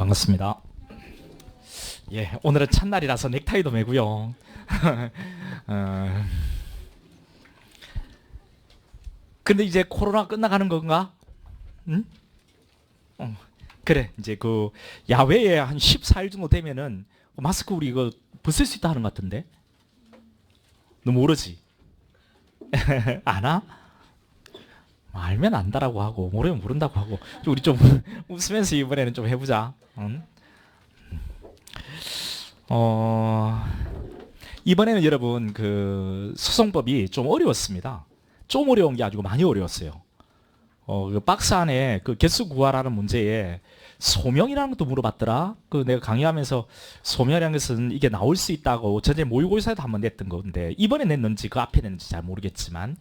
반갑습니다. 예, 오늘은 첫날이라서 넥타이도 매고요. 어, 근데 이제 코로나 끝나가는 건가? 응? 그래, 이제 그 야외에 한 14일 정도 되면은 마스크 우리 이거 벗을 수 있다 하는 것 같은데? 너 모르지? 아나? 알면 안다라고 하고 모르면 모른다고 하고 우리 좀 웃으면서 이번에는 좀 해보자. 응? 어, 이번에는 여러분 그 소송법이 좀 어려웠습니다. 좀 어려운 게 아니고 많이 어려웠어요. 그 박스 안에 그 개수 구하라는 문제에 소명이라는 것도 물어봤더라. 그 내가 강의하면서 소명이라는 것은 이게 나올 수 있다고 전에 모의고사에도 한번 냈던 건데 이번에 냈는지 그 앞에 냈는지 잘 모르겠지만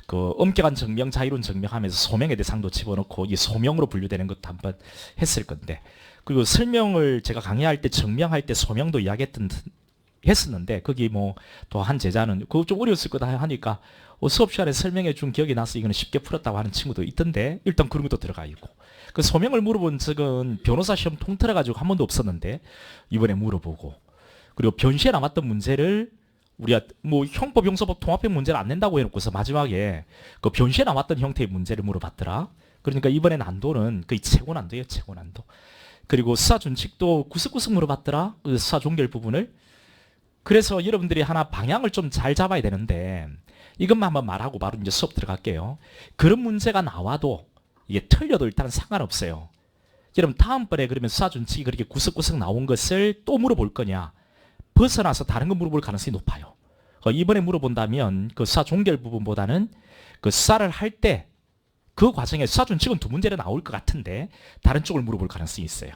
그 엄격한 증명, 자유로운 증명하면서 소명의 대상도 집어넣고 이 소명으로 분류되는 것도 한번 했을 건데 그리고 설명을 제가 강의할 때 증명할 때 소명도 했었는데 거기 뭐 또 한 제자는 그거 좀 어려웠을 거다 하니까 수업 시간에 설명해 준 기억이 나서 이거는 쉽게 풀었다고 하는 친구도 있던데 일단 그런 것도 들어가 있고 그 소명을 물어본 적은 변호사 시험 통틀어 가지고 한 번도 없었는데 이번에 물어보고 그리고 변시에 남았던 문제를 우리가 뭐 형법 형사법 통합형 문제를 안 낸다고 해놓고서 마지막에 그 변시에 남았던 형태의 문제를 물어봤더라. 그러니까 이번에 난도는 거의 최고 난도예요, 최고 난도. 그리고 수사 준칙도 구석구석 물어봤더라. 그 수사 종결 부분을. 그래서 여러분들이 하나 방향을 좀 잘 잡아야 되는데 이것만 한번 말하고 바로 이제 수업 들어갈게요. 그런 문제가 나와도 이게 틀려도 일단은 상관없어요. 여러분 다음번에 그러면 수사 준칙이 그렇게 구석구석 나온 것을 또 물어볼 거냐? 벗어나서 다른 거 물어볼 가능성이 높아요. 이번에 물어본다면 그 수사 종결 부분보다는 그 수사를 할 때 그 과정에 수사 준칙은 두 문제로 나올 것 같은데 다른 쪽을 물어볼 가능성이 있어요.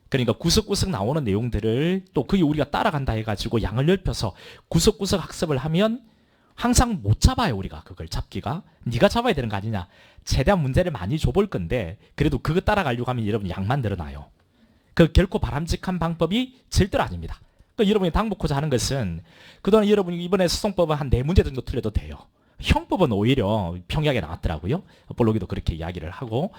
그러니까 구석구석 나오는 내용들을 또 그게 우리가 따라간다 해가지고 양을 넓혀서 구석구석 학습을 하면 항상 못 잡아요. 우리가 그걸 잡기가 네가 잡아야 되는 거 아니냐. 최대한 문제를 많이 줘볼 건데 그래도 그거 따라가려고 하면 여러분 양만 늘어나요. 그 결코 바람직한 방법이 절대로 아닙니다. 그러니까 여러분이 당부코자 하는 것은 그동안 여러분이 이번에 소송법은 한 4문제 정도 틀려도 돼요. 형법은 오히려 평이하게 나왔더라고요. 볼록이도 그렇게 이야기를 하고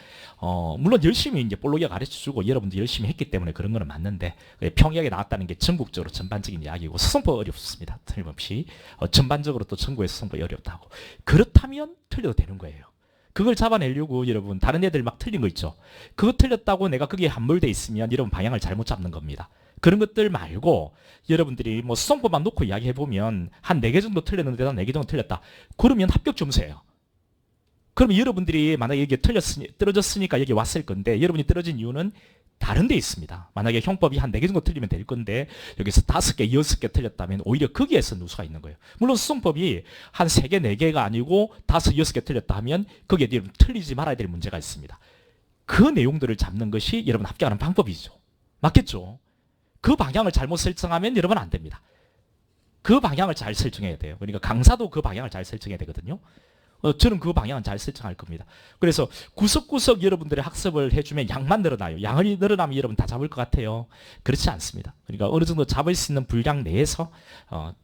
물론 열심히 이제 볼록이가 가르쳐주고 여러분도 열심히 했기 때문에 그런 거는 맞는데 평이하게 나왔다는 게 전국적으로 전반적인 이야기고 소송법 어렵습니다. 틀림없이 전반적으로 또 전국의 소송법이 어렵다고. 그렇다면 틀려도 되는 거예요. 그걸 잡아내려고 여러분 다른 애들 막 틀린 거 있죠. 그거 틀렸다고 내가 거기에 함몰돼 있으면 여러분 방향을 잘못 잡는 겁니다. 그런 것들 말고 여러분들이 뭐 수성법만 놓고 이야기해보면 한 4개 정도 틀렸는데 난 4개 정도 틀렸다. 그러면 합격 점수예요. 그러면 여러분들이 만약에 여기 떨어졌으니까 여기 왔을 건데 여러분이 떨어진 이유는 다른 데 있습니다. 만약에 형법이 한 4개 정도 틀리면 될 건데 여기서 5개, 6개 틀렸다면 오히려 거기에서 누수가 있는 거예요. 물론 수성법이 한 3개, 4개가 아니고 5, 6개 틀렸다 하면 거기에 틀리지 말아야 될 문제가 있습니다. 그 내용들을 잡는 것이 여러분 합격하는 방법이죠. 맞겠죠? 그 방향을 잘못 설정하면 여러분 안 됩니다. 그 방향을 잘 설정해야 돼요. 그러니까 강사도 그 방향을 잘 설정해야 되거든요. 저는 그 방향은 잘 설정할 겁니다. 그래서 구석구석 여러분들의 학습을 해주면 양만 늘어나요. 양이 늘어나면 여러분 다 잡을 것 같아요. 그렇지 않습니다. 그러니까 어느 정도 잡을 수 있는 분량 내에서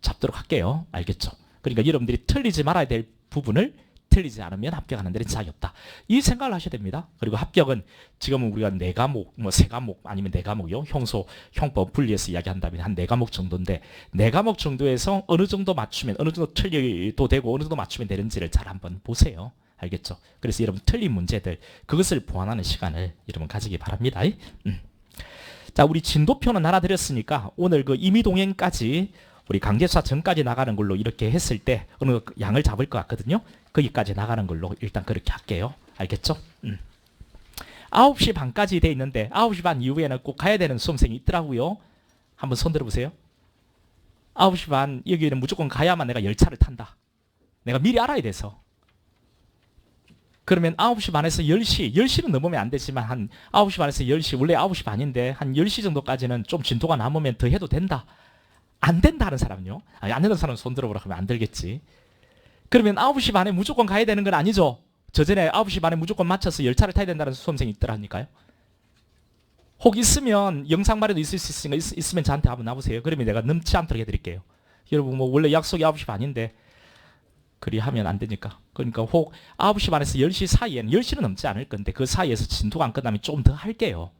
잡도록 할게요. 알겠죠? 그러니까 여러분들이 틀리지 말아야 될 부분을 틀리지 않으면 합격하는 데는 지장이 없다. 이 생각을 하셔야 됩니다. 그리고 합격은 지금은 우리가 4과목, 뭐 3과목 아니면 4과목이요. 형소, 형법 분리해서 이야기한다면 한 4과목 정도인데 4과목 정도에서 어느 정도 맞추면 어느 정도 틀려도 되고 어느 정도 맞추면 되는지를 잘 한번 보세요. 알겠죠? 그래서 여러분 틀린 문제들 그것을 보완하는 시간을 여러분 가지기 바랍니다. 자, 우리 진도표는 하나 드렸으니까 오늘 그 임의동행까지 우리 강제수사 전까지 나가는 걸로 이렇게 했을 때 어느 양을 잡을 것 같거든요. 거기까지 나가는 걸로 일단 그렇게 할게요. 알겠죠? 9시 반까지 돼 있는데 9시 반 이후에는 꼭 가야 되는 수험생이 있더라고요. 한번 손 들어보세요. 9시 반 여기는 무조건 가야만 내가 열차를 탄다. 내가 미리 알아야 돼서. 그러면 9시 반에서 10시, 10시는 넘으면 안 되지만 한 9시 반에서 10시, 원래 9시 반인데 한 10시 정도까지는 좀 진도가 남으면 더 해도 된다. 안 된다 하는 사람은요? 안 되는 사람은 손 들어보라 하면 안 들겠지. 그러면 9시 반에 무조건 가야 되는 건 아니죠. 저전에 9시 반에 무조건 맞춰서 열차를 타야 된다는 수험생이 있더라니까요. 혹 있으면 영상말에도 있을 수 있으니까 있으면 저한테 한번 나보세요. 그러면 내가 넘지 않도록 해드릴게요. 여러분 뭐 원래 약속이 9시 반인데 그리 하면 안 되니까. 그러니까 혹 9시 반에서 10시 사이에는 10시는 넘지 않을 건데 그 사이에서 진도가 안 끝나면 좀 더 할게요.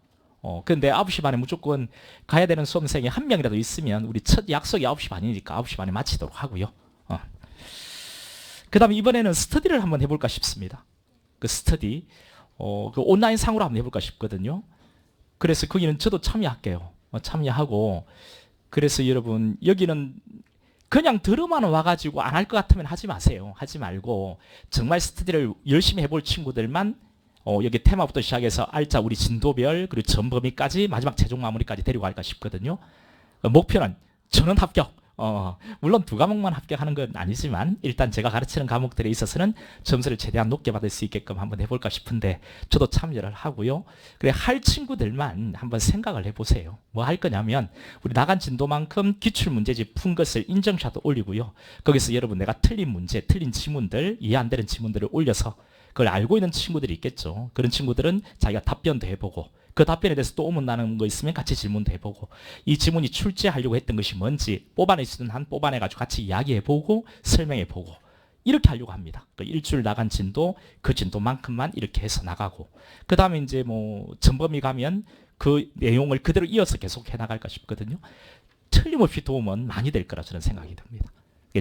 근데 9시 반에 무조건 가야 되는 수험생이 한 명이라도 있으면 우리 첫 약속이 9시 반이니까 9시 반에 마치도록 하고요. 그 다음에 이번에는 스터디를 한번 해볼까 싶습니다. 그 스터디, 그 온라인 상으로 한번 해볼까 싶거든요. 그래서 거기는 저도 참여할게요. 참여하고, 그래서 여러분, 여기는 그냥 들어만 와가지고 안 할 것 같으면 하지 마세요. 하지 말고, 정말 스터디를 열심히 해볼 친구들만 여기 테마부터 시작해서 알짜 우리 진도별 그리고 전범위까지 마지막 최종 마무리까지 데리고 갈까 싶거든요. 목표는 전원 합격. 물론 2과목만 합격하는 건 아니지만 일단 제가 가르치는 과목들에 있어서는 점수를 최대한 높게 받을 수 있게끔 한번 해볼까 싶은데 저도 참여를 하고요. 그래 할 친구들만 한번 생각을 해보세요. 뭐 할 거냐면 우리 나간 진도만큼 기출문제집 푼 것을 인증샷도 올리고요. 거기서 여러분 내가 틀린 문제, 틀린 지문들, 이해 안 되는 지문들을 올려서 그걸 알고 있는 친구들이 있겠죠. 그런 친구들은 자기가 답변도 해보고 그 답변에 대해서 또 의문나는 거 있으면 같이 질문도 해보고 이 지문이 출제하려고 했던 것이 뭔지 뽑아낼 수 있는 한 뽑아내가지고 같이 이야기해보고 설명해보고 이렇게 하려고 합니다. 그 일주일 나간 진도 그 진도만큼만 이렇게 해서 나가고 그 다음에 이제 뭐 전범위 가면 그 내용을 그대로 이어서 계속 해나갈까 싶거든요. 틀림없이 도움은 많이 될 거라 저는 생각이 듭니다.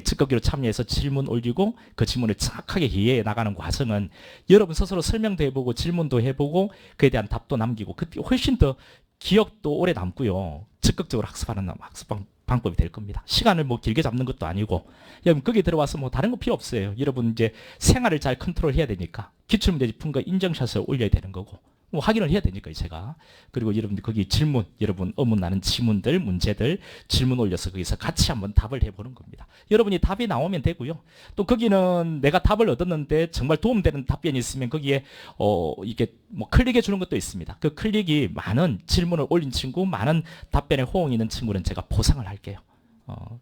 즉각기로 참여해서 질문 올리고 그 질문을 정확하게 이해해 나가는 과정은 여러분 스스로 설명도 해보고 질문도 해보고 그에 대한 답도 남기고 그때 훨씬 더 기억도 오래 남고요. 적극적으로 학습하는 학습 방법이 될 겁니다. 시간을 뭐 길게 잡는 것도 아니고 여러분 거기 들어와서 뭐 다른 거 필요 없어요. 여러분 이제 생활을 잘 컨트롤해야 되니까 기출문제 푼 거 인증샷을 올려야 되는 거고 뭐 확인을 해야 되니까 제가 그리고 여러분들 거기 질문 여러분 의문나는 지문들 문제들 질문 올려서 거기서 같이 한번 답을 해보는 겁니다. 여러분이 답이 나오면 되고요. 또 거기는 내가 답을 얻었는데 정말 도움되는 답변이 있으면 거기에 이게 뭐 클릭해 주는 것도 있습니다. 그 클릭이 많은 질문을 올린 친구 많은 답변에 호응이 있는 친구는 제가 보상을 할게요.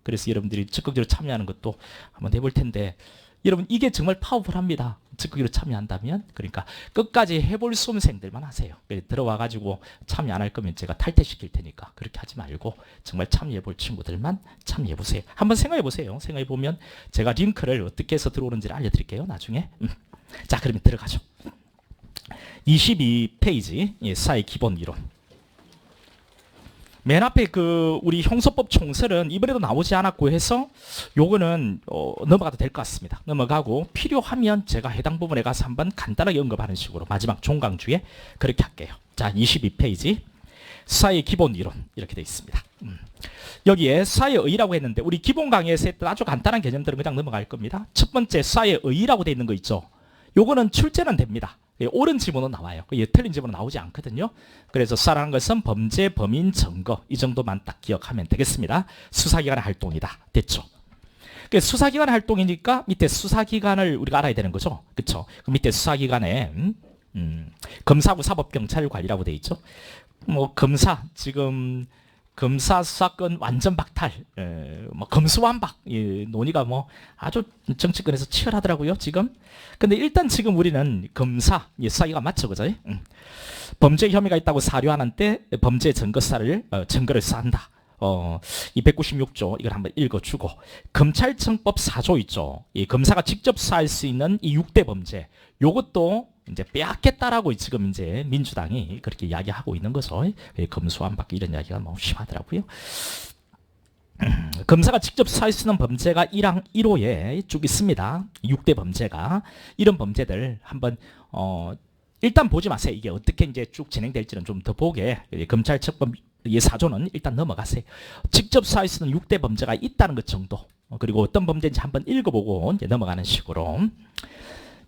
그래서 여러분들이 적극적으로 참여하는 것도 한번 해볼 텐데 여러분 이게 정말 파워풀합니다. 적극적으로 참여한다면 그러니까 끝까지 해볼 수험생들만 하세요. 들어와가지고 참여 안 할 거면 제가 탈퇴시킬 테니까 그렇게 하지 말고 정말 참여해볼 친구들만 참여해보세요. 한번 생각해보세요. 생각해보면 제가 링크를 어떻게 해서 들어오는지를 알려드릴게요. 나중에. 자 그러면 들어가죠. 22페이지 사회 기본 이론. 맨 앞에 그 우리 형소법 총설은 이번에도 나오지 않았고 해서 요거는 넘어가도 될 것 같습니다. 넘어가고 필요하면 제가 해당 부분에 가서 한번 간단하게 언급하는 식으로 마지막 종강주에 그렇게 할게요. 자 22페이지 사회 기본 이론 이렇게 되어 있습니다. 여기에 사회의라고 했는데 우리 기본 강의에서 했던 아주 간단한 개념들은 그냥 넘어갈 겁니다. 첫 번째 사회의라고 되어 있는 거 있죠. 요거는 출제는 됩니다. 옳은 지문은 나와요. 틀린 지문은 나오지 않거든요. 그래서 수사라는 것은 범죄, 범인, 증거 이 정도만 딱 기억하면 되겠습니다. 수사기관의 활동이다. 됐죠? 수사기관의 활동이니까 밑에 수사기관을 우리가 알아야 되는 거죠. 그렇죠? 그 밑에 수사기관에 검사부 사법경찰관리라고 돼 있죠. 뭐 검사 지금 검사 수사권 완전 박탈, 뭐 검수완박 논의가 뭐 아주 정치권에서 치열하더라고요 지금. 근데 일단 지금 우리는 검사 수사기관 맞죠, 그죠? 범죄 혐의가 있다고 사료하는 때 범죄 증거사를 증거를 쌓는다. 296조 이걸 한번 읽어주고 검찰청법 4조 있죠. 이 검사가 직접 수사할 수 있는 이 6대 범죄 요것도 이제 빼앗겠다라고 지금 이제 민주당이 그렇게 이야기하고 있는 거죠. 검수완박 이런 이야기가 너무 심하더라고요. 검사가 직접 수사할 수 있는 범죄가 1항 1호에 쭉 있습니다. 6대 범죄가 이런 범죄들 한번 일단 보지 마세요. 이게 어떻게 이제 쭉 진행될지는 좀 더 보게 검찰청법 4조는 일단 넘어가세요. 직접 수사할 수 있는 6대 범죄가 있다는 것 정도 그리고 어떤 범죄인지 한번 읽어보고 이제 넘어가는 식으로.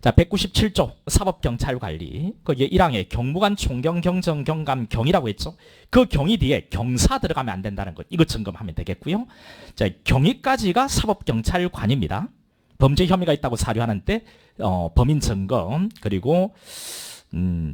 자, 197조 사법경찰관리 거기에 1항에 경무관 총경 경정 경감 경이라고 했죠. 그 경이 뒤에 경사 들어가면 안 된다는 것 이거 점검하면 되겠고요. 자, 경위까지가 사법경찰관입니다. 범죄 혐의가 있다고 사료하는 때 범인 증거 그리고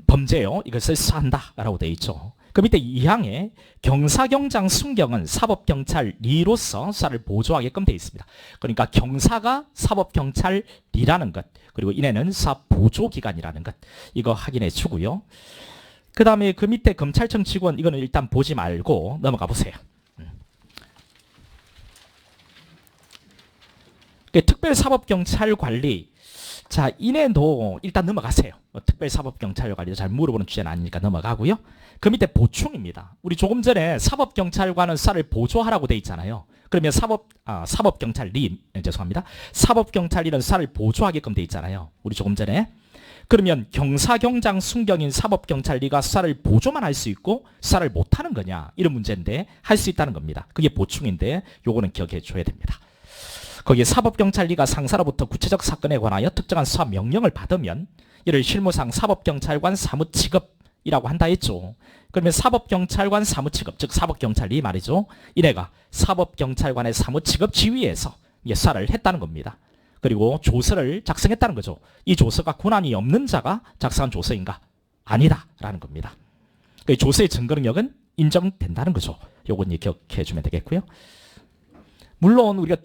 범죄요 이것을 수사한다라고 되어 있죠. 그 밑에 2항에 경사경장 순경은 사법경찰리로서 수사를 보조하게끔 되어 있습니다. 그러니까 경사가 사법경찰리라는 것 그리고 이내는 수사보조기관이라는 것 이거 확인해 주고요. 그 다음에 그 밑에 검찰청 직원 이거는 일단 보지 말고 넘어가 보세요. 특별사법경찰관리 자, 이내도 일단 넘어가세요. 특별사법경찰관리도 잘 물어보는 주제는 아니니까 넘어가고요. 그 밑에 보충입니다. 우리 조금 전에 사법경찰관은 수사를 보조하라고 돼 있잖아요. 그러면 사법경찰리, 죄송합니다. 사법경찰리는 수사를 보조하게끔 돼 있잖아요. 우리 조금 전에. 그러면 경사경장 순경인 사법경찰리가 수사를 보조만 할 수 있고 수사를 못하는 거냐, 이런 문제인데 할 수 있다는 겁니다. 그게 보충인데 요거는 기억해 줘야 됩니다. 거기에 사법경찰리가 상사로부터 구체적 사건에 관하여 특정한 수사 명령을 받으면 이를 실무상 사법경찰관 사무치급이라고 한다 했죠. 그러면 사법경찰관 사무치급, 즉 사법경찰리 말이죠. 이래가 사법경찰관의 사무치급 지위에서 수사를 했다는 겁니다. 그리고 조서를 작성했다는 거죠. 이 조서가 권한이 없는 자가 작성한 조서인가? 아니다 라는 겁니다. 그 조서의 증거 능력은 인정된다는 거죠. 요건 기억해 주면 되겠고요. 물론 우리가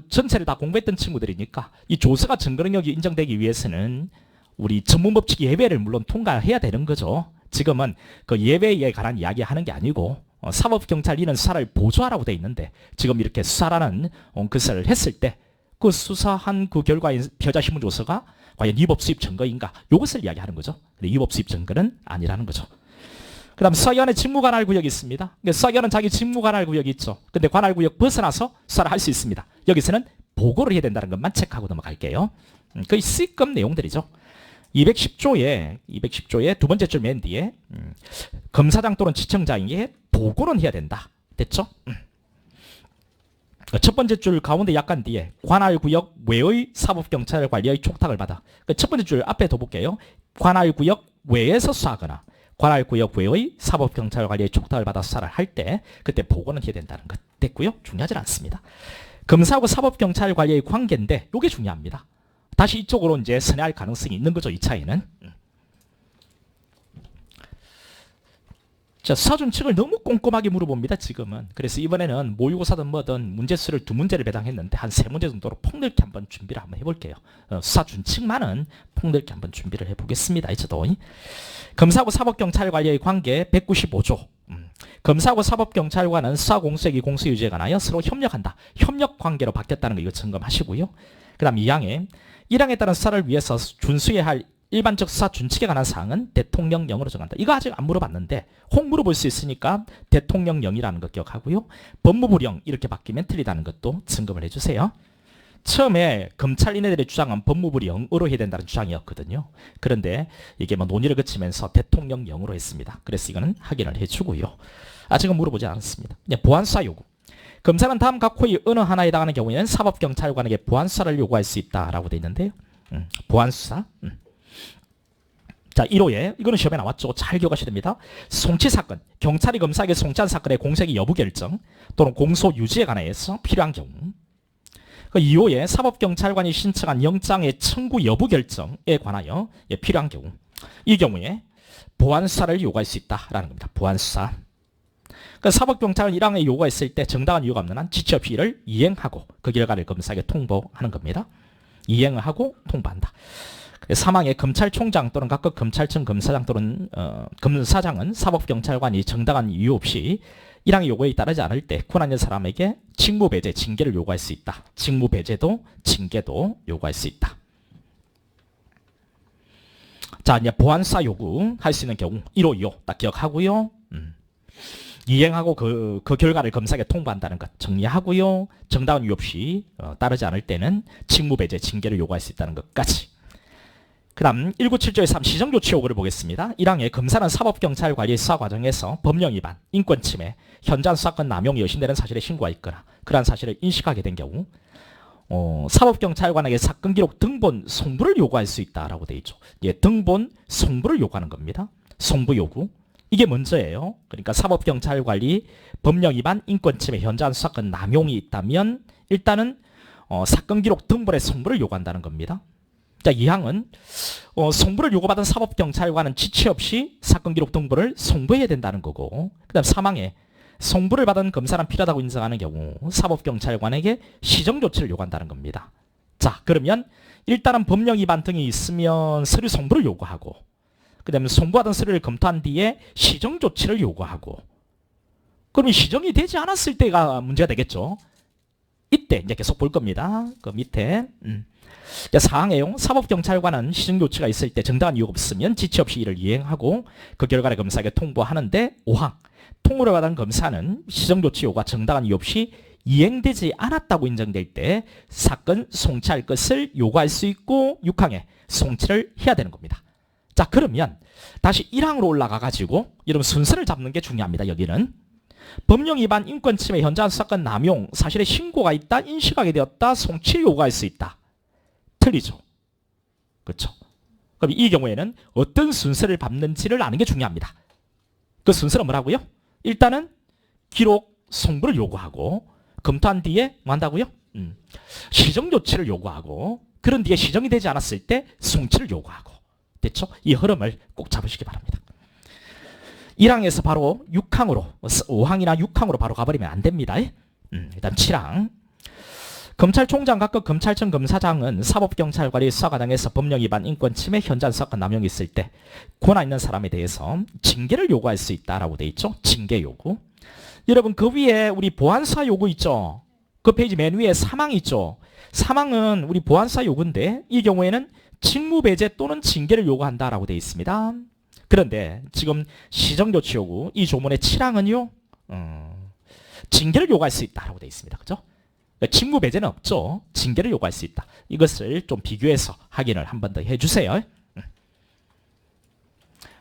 전체를 다 공부했던 친구들이니까 이 조서가 증거 능력이 인정되기 위해서는 우리 전문법칙 예외를 물론 통과해야 되는 거죠. 지금은 그 예외에 관한 이야기 하는 게 아니고 사법경찰리는 수사를 보조하라고 돼 있는데 지금 이렇게 수사라는 그 수사를 했을 때 그 수사한 그 결과인 피해자신문조서가 과연 위법수입 증거인가? 이것을 이야기하는 거죠. 위법수입 증거는 아니라는 거죠. 그 다음 수사기관에 직무관할구역이 있습니다. 수사기관은 자기 직무관할구역이 있죠. 근데 관할구역 벗어나서 수사를 할 수 있습니다. 여기서는 보고를 해야 된다는 것만 체크하고 넘어갈게요. 거의 C급 내용들이죠. 210조에 두 번째 줄 맨 뒤에 검사장 또는 지청장에게 보고는 해야 된다. 됐죠? 첫 번째 줄 가운데 약간 뒤에 관할구역 외의 사법경찰관리의 촉탁을 받아. 첫 번째 줄 앞에 더 볼게요. 관할구역 외에서 수사하거나 관할구역 외의 사법경찰관리의 촉탁을 받아 수사를 할 때 그때 보고는 해야 된다는 것 됐고요. 중요하지 않습니다. 검사하고 사법경찰관리의 관계인데 이게 중요합니다. 다시 이쪽으로 이제 선회할 가능성이 있는 거죠. 이 차이는. 자, 수사준칙을 너무 꼼꼼하게 물어봅니다. 지금은. 그래서 이번에는 모의고사든 뭐든 문제수를 2문제를 배당했는데 한 3문제 정도로 폭넓게 한번 준비를 한번 해볼게요. 수사준칙만은 폭넓게 한번 준비를 해보겠습니다. 저도. 검사하고 사법경찰관리의 관계 195조. 검사하고 사법경찰관은 수사공소액이 공소유지에 관하여 서로 협력한다. 협력관계로 바뀌었다는 거 이거 점검하시고요. 그 다음 2항에 1항에 따른 수사를 위해서 준수해야 할 일반적 수사 준칙에 관한 사항은 대통령령으로 정한다. 이거 아직 안 물어봤는데 혹 물어볼 수 있으니까 대통령령이라는 거 기억하고요. 법무부령 이렇게 바뀌면 틀리다는 것도 점검을 해주세요. 처음에 검찰인애들의 주장은 법무부령으로 해야 된다는 주장이었거든요. 그런데 이게 뭐 논의를 거치면서 대통령령으로 했습니다. 그래서 이거는 확인을 해주고요. 아직은 물어보지 않았습니다. 보안수사 요구. 검사는 다음 각 호의 어느 하나에 해당하는 경우에는 사법경찰관에게 보안수사를 요구할 수 있다라고 되어 있는데요. 보안수사. 자, 1호에 이거는 시험에 나왔죠. 잘 기억하셔야 됩니다. 송치사건, 경찰이 검사에게 송치한 사건의 공소액 여부 결정 또는 공소 유지에 관하여서 필요한 경우. 2호에 사법경찰관이 신청한 영장의 청구 여부 결정에 관하여 필요한 경우. 이 경우에 보안수사를 요구할 수 있다라는 겁니다. 보안수사. 사법경찰은 1항에 요구했을 때 정당한 이유가 없는 한 지체 없이 이를 이행하고 그 결과를 검사에게 통보하는 겁니다. 이행을 하고 통보한다. 3항에 검찰총장 또는 각급 검찰청 검사장 또는 검사장은 사법경찰관이 정당한 이유 없이 1항의 요구에 따르지 않을 때 권한있는 사람에게 직무배제, 징계를 요구할 수 있다. 직무배제도 징계도 요구할 수 있다. 자, 이제 보안수사 요구할 수 있는 경우 1호, 2호 딱 기억하고요. 이행하고 그 결과를 검사에게 통보한다는 것 정리하고요. 정당한 이유 없이 따르지 않을 때는 직무배제, 징계를 요구할 수 있다는 것까지. 그 다음 197조의 3 시정조치 요구를 보겠습니다. 1항에 검사는 사법경찰관리 수사 과정에서 법령 위반, 인권침해, 현장 수사권 남용이 의심되는 사실에 신고가 있거나 그러한 사실을 인식하게 된 경우 사법경찰관에게 사건 기록 등본 송부를 요구할 수 있다라고 되어 있죠. 등본 송부를 요구하는 겁니다. 송부 요구. 이게 먼저예요. 그러니까 사법경찰관리 법령 위반, 인권침해, 현장 수사권 남용이 있다면 일단은 사건 기록 등본의 송부를 요구한다는 겁니다. 자, 2항은 송부를 요구받은 사법경찰관은 지체 없이 사건 기록 등본을 송부해야 된다는 거고, 그 다음 3항에 송부를 받은 검사는 필요하다고 인정하는 경우 사법경찰관에게 시정조치를 요구한다는 겁니다. 자, 그러면 일단은 법령 위반 등이 있으면 서류 송부를 요구하고, 그 다음에 송부하던 서류를 검토한 뒤에 시정조치를 요구하고, 그러면 시정이 되지 않았을 때가 문제가 되겠죠. 이때 이제 계속 볼 겁니다. 그 밑에 4항 내용, 사법경찰관은 시정조치가 있을 때 정당한 이유가 없으면 지체 없이 이를 이행하고 그 결과를 검사에게 통보하는데 5항, 통보를 받은 검사는 시정조치 요구가 정당한 이유 없이 이행되지 않았다고 인정될 때 사건 송치할 것을 요구할 수 있고 6항에 송치를 해야 되는 겁니다. 자, 그러면 다시 1항으로 올라가 가지고 여러분 순서를 잡는 게 중요합니다. 여기는 법령 위반, 인권침해, 현장 사건 남용, 사실의 신고가 있다, 인식하게 되었다, 송치를 요구할 수 있다. 틀리죠. 그렇죠. 그럼 이 경우에는 어떤 순서를 밟는지를 아는 게 중요합니다. 그 순서는 뭐라고요? 일단은 기록 송부를 요구하고 검토한 뒤에 뭐 한다고요? 시정조치를 요구하고 그런 뒤에 시정이 되지 않았을 때 송치를 요구하고. 됐죠? 이 흐름을 꼭 잡으시기 바랍니다. 1항에서 바로 6항으로 5항이나 6항으로 바로 가버리면 안 됩니다. 일단 7항. 검찰총장 각급 검찰청 검사장은 사법경찰관이 수사과정에서 법령 위반, 인권침해, 현장 사건 남용이 있을 때 권한 있는 사람에 대해서 징계를 요구할 수 있다라고 돼 있죠. 징계 요구. 여러분 그 위에 우리 보안수사 요구 있죠. 그 페이지 맨 위에 3항 있죠. 3항은 우리 보안수사 요구인데 이 경우에는 직무배제 또는 징계를 요구한다라고 돼 있습니다. 그런데 지금 시정조치 요구 이 조문의 7항은요. 징계를 요구할 수 있다라고 돼 있습니다. 그죠? 직무 배제는 없죠. 징계를 요구할 수 있다. 이것을 좀 비교해서 확인을 한 번 더 해주세요.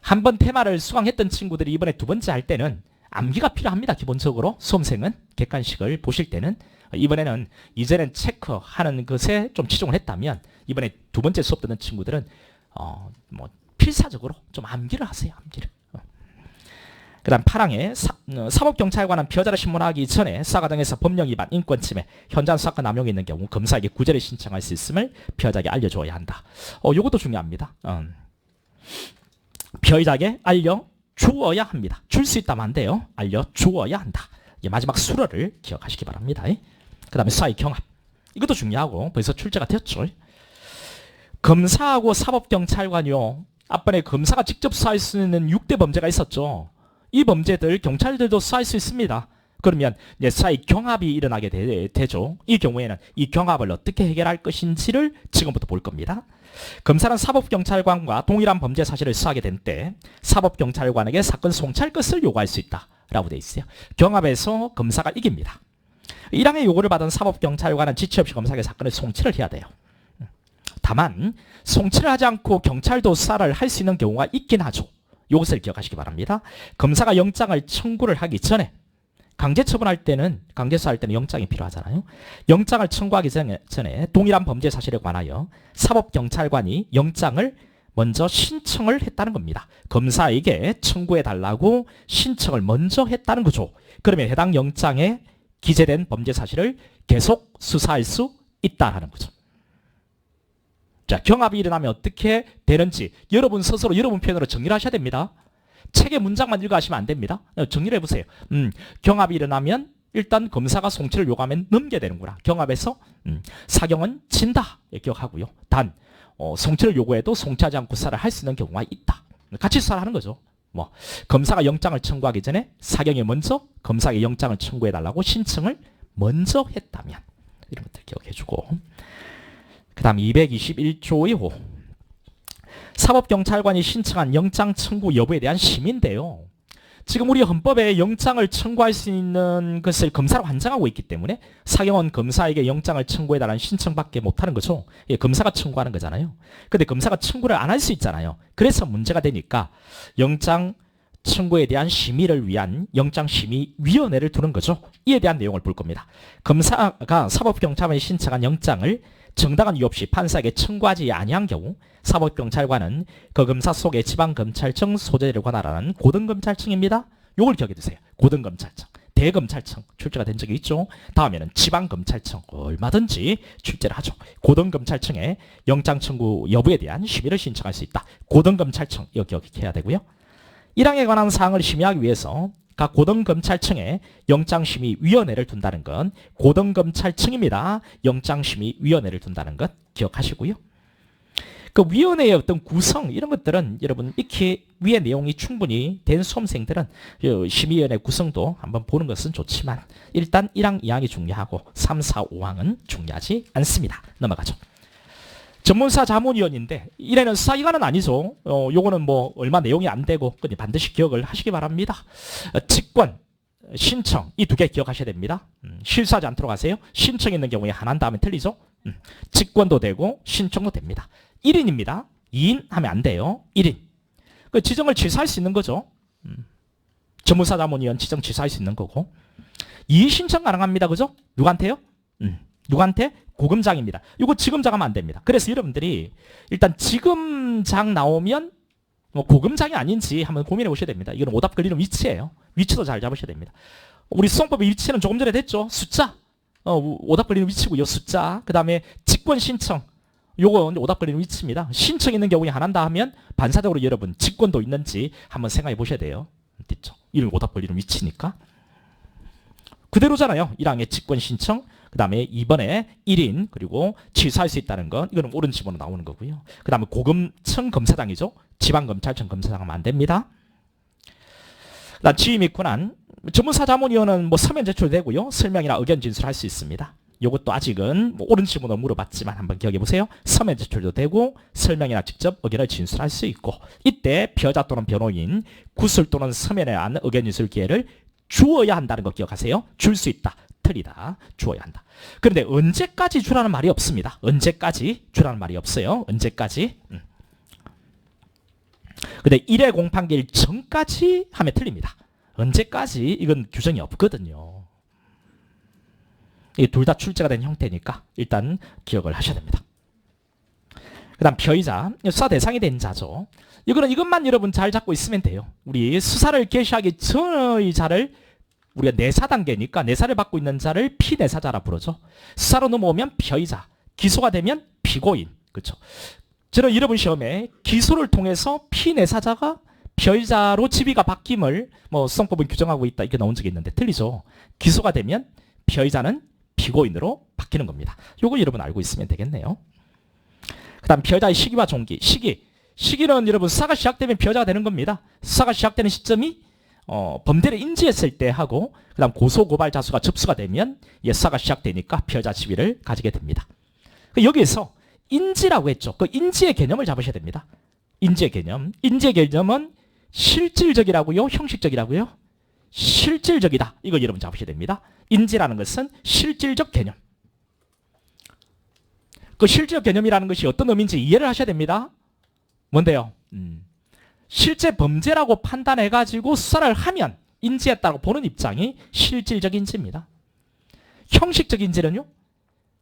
한 번 테마를 수강했던 친구들이 이번에 두 번째 할 때는 암기가 필요합니다. 기본적으로 수험생은 객관식을 보실 때는 이번에는 이전엔 체크하는 것에 좀 치중을 했다면 이번에 두 번째 수업 듣는 친구들은 뭐 필사적으로 좀 암기를 하세요. 암기를. 그 다음 8항에 사법경찰관은 피해자를 신문하기 전에 수사과정에서 법령 위반, 인권침해, 현장 수사권 남용이 있는 경우 검사에게 구제를 신청할 수 있음을 피해자에게 알려줘야 한다. 요것도 중요합니다. 피해자에게 알려주어야 합니다. 줄 수 있다면 안 돼요. 알려주어야 한다. 마지막 수러를 기억하시기 바랍니다. 그 다음에 수사의 경합. 이것도 중요하고 벌써 출제가 되었죠. 검사하고 사법경찰관이요. 앞번에 검사가 직접 수사할 수 있는 6대 범죄가 있었죠. 이 범죄들 경찰들도 수사할 수 있습니다. 그러면 이제 수사의 경합이 일어나게 되죠. 이 경우에는 이 경합을 어떻게 해결할 것인지를 지금부터 볼 겁니다. 검사는 사법경찰관과 동일한 범죄 사실을 수사하게 된 때 사법경찰관에게 사건 송치할 것을 요구할 수 있다라고 되어 있어요. 경합에서 검사가 이깁니다. 1항의 요구를 받은 사법경찰관은 지체 없이 검사에게 사건을 송치를 해야 돼요. 다만 송치를 하지 않고 경찰도 수사를 할 수 있는 경우가 있긴 하죠. 이것을 기억하시기 바랍니다. 검사가 영장을 청구를 하기 전에 강제처분할 때는 강제수사할 때는 영장이 필요하잖아요. 영장을 청구하기 전에 동일한 범죄 사실에 관하여 사법경찰관이 영장을 먼저 신청을 했다는 겁니다. 검사에게 청구해달라고 신청을 먼저 했다는 거죠. 그러면 해당 영장에 기재된 범죄 사실을 계속 수사할 수 있다는 거죠. 자, 경합이 일어나면 어떻게 되는지 여러분 스스로 여러분 표현으로 정리를 하셔야 됩니다. 책의 문장만 읽어하시면 안 됩니다. 정리를 해보세요. 경합이 일어나면 일단 검사가 송치를 요구하면 넘겨야 되는구나. 경합에서 사경은 진다 기억하고요. 단 송치를 요구해도 송치하지 않고 수사를 할 수 있는 경우가 있다. 같이 수사를 하는 거죠. 뭐 검사가 영장을 청구하기 전에 사경이 먼저 검사에게 영장을 청구해달라고 신청을 먼저 했다면 이런 것들 기억해주고 그 다음 221조의 호 사법경찰관이 신청한 영장 청구 여부에 대한 심의인데요. 지금 우리 헌법에 영장을 청구할 수 있는 것을 검사로 한정하고 있기 때문에 사경은 검사에게 영장을 청구해달라는 신청밖에 못하는 거죠. 예, 검사가 청구하는 거잖아요. 근데 검사가 청구를 안 할 수 있잖아요. 그래서 문제가 되니까 영장 청구에 대한 심의를 위한 영장심의위원회를 두는 거죠. 이에 대한 내용을 볼 겁니다. 검사가 사법경찰관이 신청한 영장을 정당한 이유 없이 판사에게 청구하지 아니한 경우 사법경찰관은 그 검사 속의 지방검찰청 소재를 관할하는 고등검찰청입니다. 요걸 기억해 두세요. 고등검찰청, 대검찰청 출제가 된 적이 있죠. 다음에는 지방검찰청 얼마든지 출제를 하죠. 고등검찰청에 영장 청구 여부에 대한 심의를 신청할 수 있다. 고등검찰청 이거 기억해야 되고요. 1항에 관한 사항을 심의하기 위해서 각 고등검찰청에 영장심의위원회를 둔다는 건 고등검찰청입니다. 영장심의위원회를 둔다는 것 기억하시고요. 그 위원회의 어떤 구성 이런 것들은 여러분 익히 위의 내용이 충분히 된 수험생들은 심의위원회 구성도 한번 보는 것은 좋지만 일단 1항, 2항이 중요하고 3, 4, 5항은 중요하지 않습니다. 넘어가죠. 전문사 자문위원인데 이래는 수사기관은 아니죠. 요거는 뭐 얼마 내용이 안 되고 반드시 기억을 하시기 바랍니다. 직권, 신청 이 두 개 기억하셔야 됩니다. 실수하지 않도록 하세요. 신청 있는 경우에 하나한다 하면 틀리죠. 직권도 되고 신청도 됩니다. 1인입니다. 2인 하면 안 돼요. 1인. 그 지정을 취소할 수 있는 거죠. 전문사 자문위원 지정 취소할 수 있는 거고. 2인 신청 가능합니다. 그죠? 누구한테요? 누구한테? 고검장입니다. 이거 지검장 하면 안 됩니다. 그래서 여러분들이 일단 지검장 나오면 뭐 고검장이 아닌지 한번 고민해 보셔야 됩니다. 이건 오답 걸리는 위치예요. 위치도 잘 잡으셔야 됩니다. 우리 수험법의 위치는 조금 전에 됐죠. 숫자. 오답 걸리는 위치고요. 숫자. 그 다음에 직권 신청. 요거 오답 걸리는 위치입니다. 신청 있는 경우에 하나한다 하면 반사적으로 여러분 직권도 있는지 한번 생각해 보셔야 돼요. 됐죠? 이런 오답 걸리는 위치니까. 그대로잖아요. 1항의 직권 신청. 그 다음에 2번에 1인 그리고 취소할 수 있다는 건 이거는 옳은 지문으로 나오는 거고요. 그 다음에 고검청 검사장이죠. 지방검찰청 검사장 하면 안 됩니다. 그 다음 지휘 및 권한. 전문사 자문위원은 뭐 서면 제출되고요. 설명이나 의견 진술할 수 있습니다. 이것도 아직은 뭐 옳은 지문으로 물어봤지만 한번 기억해 보세요. 서면 제출도 되고 설명이나 직접 의견을 진술할 수 있고 이때 피해자 또는 변호인 구술 또는 서면에 의한 의견 진술 기회를 주어야 한다는 거 기억하세요. 줄 수 있다. 틀리다. 주어야 한다. 그런데 언제까지 주라는 말이 없습니다. 언제까지 주라는 말이 없어요. 언제까지. 근데 1회 공판기일 전까지 하면 틀립니다. 언제까지 이건 규정이 없거든요. 이 둘 다 출제가 된 형태니까 일단 기억을 하셔야 됩니다. 그 다음 피의자, 수사 대상이 된 자죠. 이것만 여러분 잘 잡고 있으면 돼요. 우리 수사를 개시하기 전의 자를 우리가 내사 단계니까 내사를 받고 있는 자를 피내사자라 부르죠. 수사로 넘어오면 피의자, 기소가 되면 피고인. 그렇죠. 저는 여러분 시험에 기소를 통해서 피내사자가 피의자로 지위가 바뀜을 뭐 수성법은 규정하고 있다 이렇게 나온 적이 있는데 틀리죠. 기소가 되면 피의자는 피고인으로 바뀌는 겁니다. 요거 여러분 알고 있으면 되겠네요. 그 다음 피의자의 시기와 종기. 시기는 여러분 수사가 시작되면 피의자가 되는 겁니다. 수사가 시작되는 시점이 범죄를 인지했을 때 하고 그 다음 고소고발 자수가 접수가 되면 수사가 시작되니까 피의자 지위를 가지게 됩니다. 여기에서 인지라고 했죠. 그 인지의 개념을 잡으셔야 됩니다. 인지의 개념. 인지의 개념은 실질적이라고요? 형식적이라고요? 실질적이다. 이거 여러분 잡으셔야 됩니다. 인지라는 것은 실질적 개념. 그 실질적 개념이라는 것이 어떤 의미인지 이해를 하셔야 됩니다. 뭔데요? 실제 범죄라고 판단해가지고 수사를 하면 인지했다고 보는 입장이 실질적 인지입니다. 형식적 인지는요?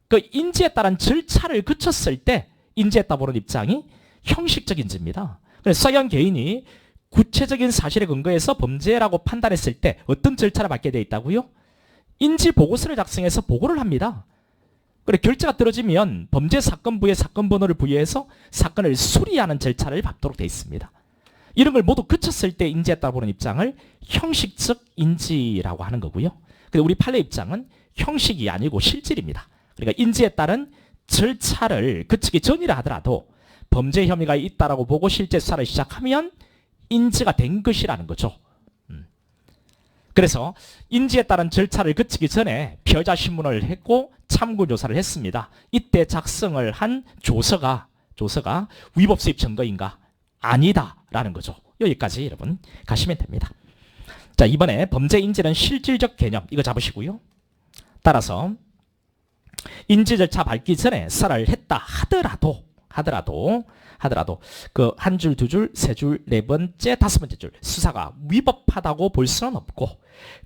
그 인지에 따른 절차를 거쳤을 때 인지했다 보는 입장이 형식적 인지입니다. 그래서 수사기관 개인이 구체적인 사실에 근거해서 범죄라고 판단했을 때 어떤 절차를 밟게 되어 있다고요? 인지 보고서를 작성해서 보고를 합니다. 그래 결제가 떨어지면 범죄 사건부에 사건 번호를 부여해서 사건을 수리하는 절차를 밟도록 되어 있습니다. 이런 걸 모두 거쳤을 때 인지했다 보는 입장을 형식적 인지라고 하는 거고요. 근데 우리 판례 입장은 형식이 아니고 실질입니다. 그러니까 인지에 따른 절차를 거치기 전이라 하더라도 범죄 혐의가 있다라고 보고 실제 수사를 시작하면 인지가 된 것이라는 거죠. 그래서 인지에 따른 절차를 거치기 전에 피의자 신문을 했고 참고 조사를 했습니다. 이때 작성을 한 조서가 위법 수입 증거인가? 아니다라는 거죠. 여기까지 여러분 가시면 됩니다. 자, 이번에 범죄 인지는 실질적 개념 이거 잡으시고요. 따라서 인지 절차 밟기 전에 수사를 했다 하더라도 그 한 줄, 두 줄, 세 줄, 네 번째, 다섯 번째 줄 수사가 위법하다고 볼 수는 없고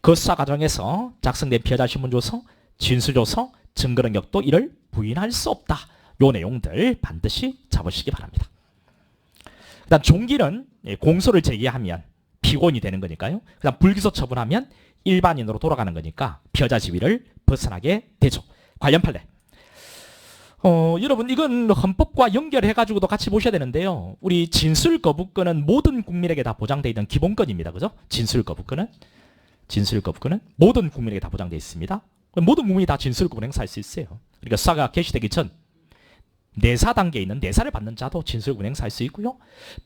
그 수사 과정에서 작성된 피의자 신문조서, 진술조서, 증거 능력도 이를 부인할 수 없다. 요 내용들 반드시 잡으시기 바랍니다. 일단 종기는 공소를 제기하면 피고인이 되는 거니까요. 그다음 불기소 처분하면 일반인으로 돌아가는 거니까 피의자 지위를 벗어나게 되죠. 관련 판례. 여러분 이건 헌법과 연결해가지고도 같이 보셔야 되는데요. 우리 진술 거부권은 모든 국민에게 다 보장되어 있는 기본권입니다. 그죠? 진술 거부권은 모든 국민에게 다 보장되어 있습니다. 모든 국민이 다 진술 거부권 행사할 수 있어요. 그러니까 수사가 개시되기 전 내사 단계에 있는 내사를 받는 자도 진술권 행사할 수 있고요.